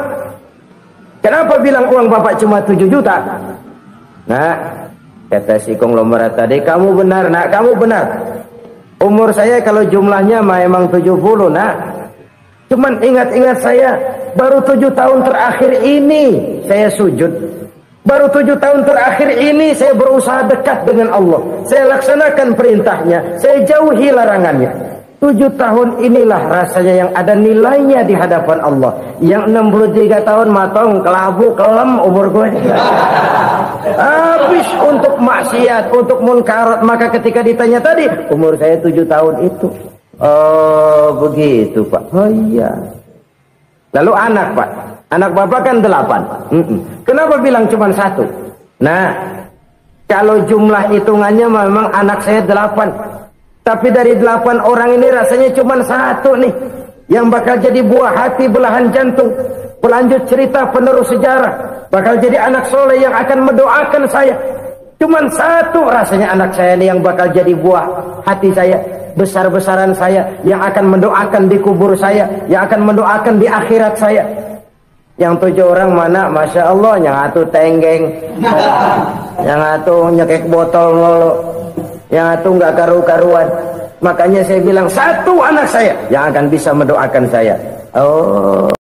Kenapa bilang uang Bapak cuma 7 juta? Nah, kata si konglomerat tadi, kamu benar nak, kamu benar. Umur saya kalau jumlahnya memang 70 nak. Cuman ingat-ingat saya, baru 7 tahun terakhir ini saya sujud. Baru 7 tahun terakhir ini saya berusaha dekat dengan Allah. Saya laksanakan perintahnya, saya jauhi larangannya. 7 tahun inilah rasanya yang ada nilainya di hadapan Allah. Yang 63 tahun matong, kelabu, kelem umur gue. Habis untuk maksiat, untuk munkarat. Maka ketika ditanya tadi, umur saya 7 tahun itu. Oh begitu Pak. Oh iya. Lalu anak Pak. Anak Bapak kan 8. Kenapa bilang cuma 1? Nah, kalau jumlah hitungannya memang anak saya 8. Tapi dari 8 orang ini rasanya cuma 1 nih yang bakal jadi buah hati, belahan jantung, pelanjut cerita, penerus sejarah, bakal jadi anak soleh yang akan mendoakan saya. Cuma 1 rasanya anak saya ini yang bakal jadi buah hati saya, besar-besaran saya, yang akan mendoakan di kubur saya, yang akan mendoakan di akhirat saya. Yang 7 orang mana? Masya Allah, yang 1 tenggeng, yang 1 nyekek botol mulu, yang 1 nggak karu-karuan. Makanya saya bilang 1 anak saya yang akan bisa mendoakan saya. Oh.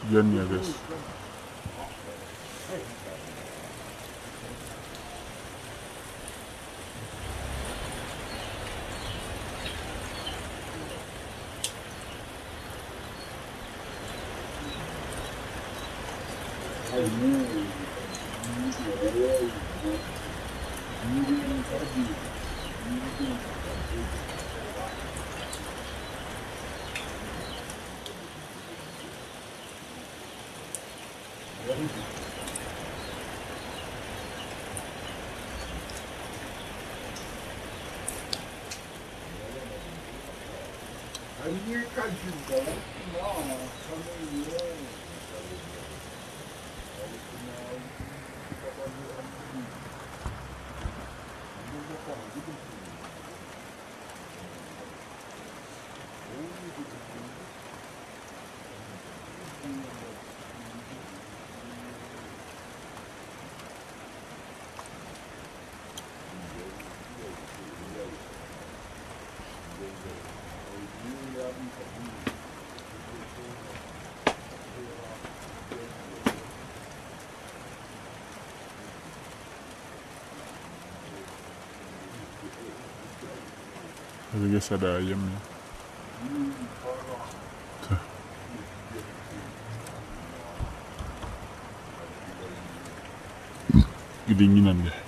Yan ya guys. Tapi guys ada ayamnya. Tuh. Kedinginan deh.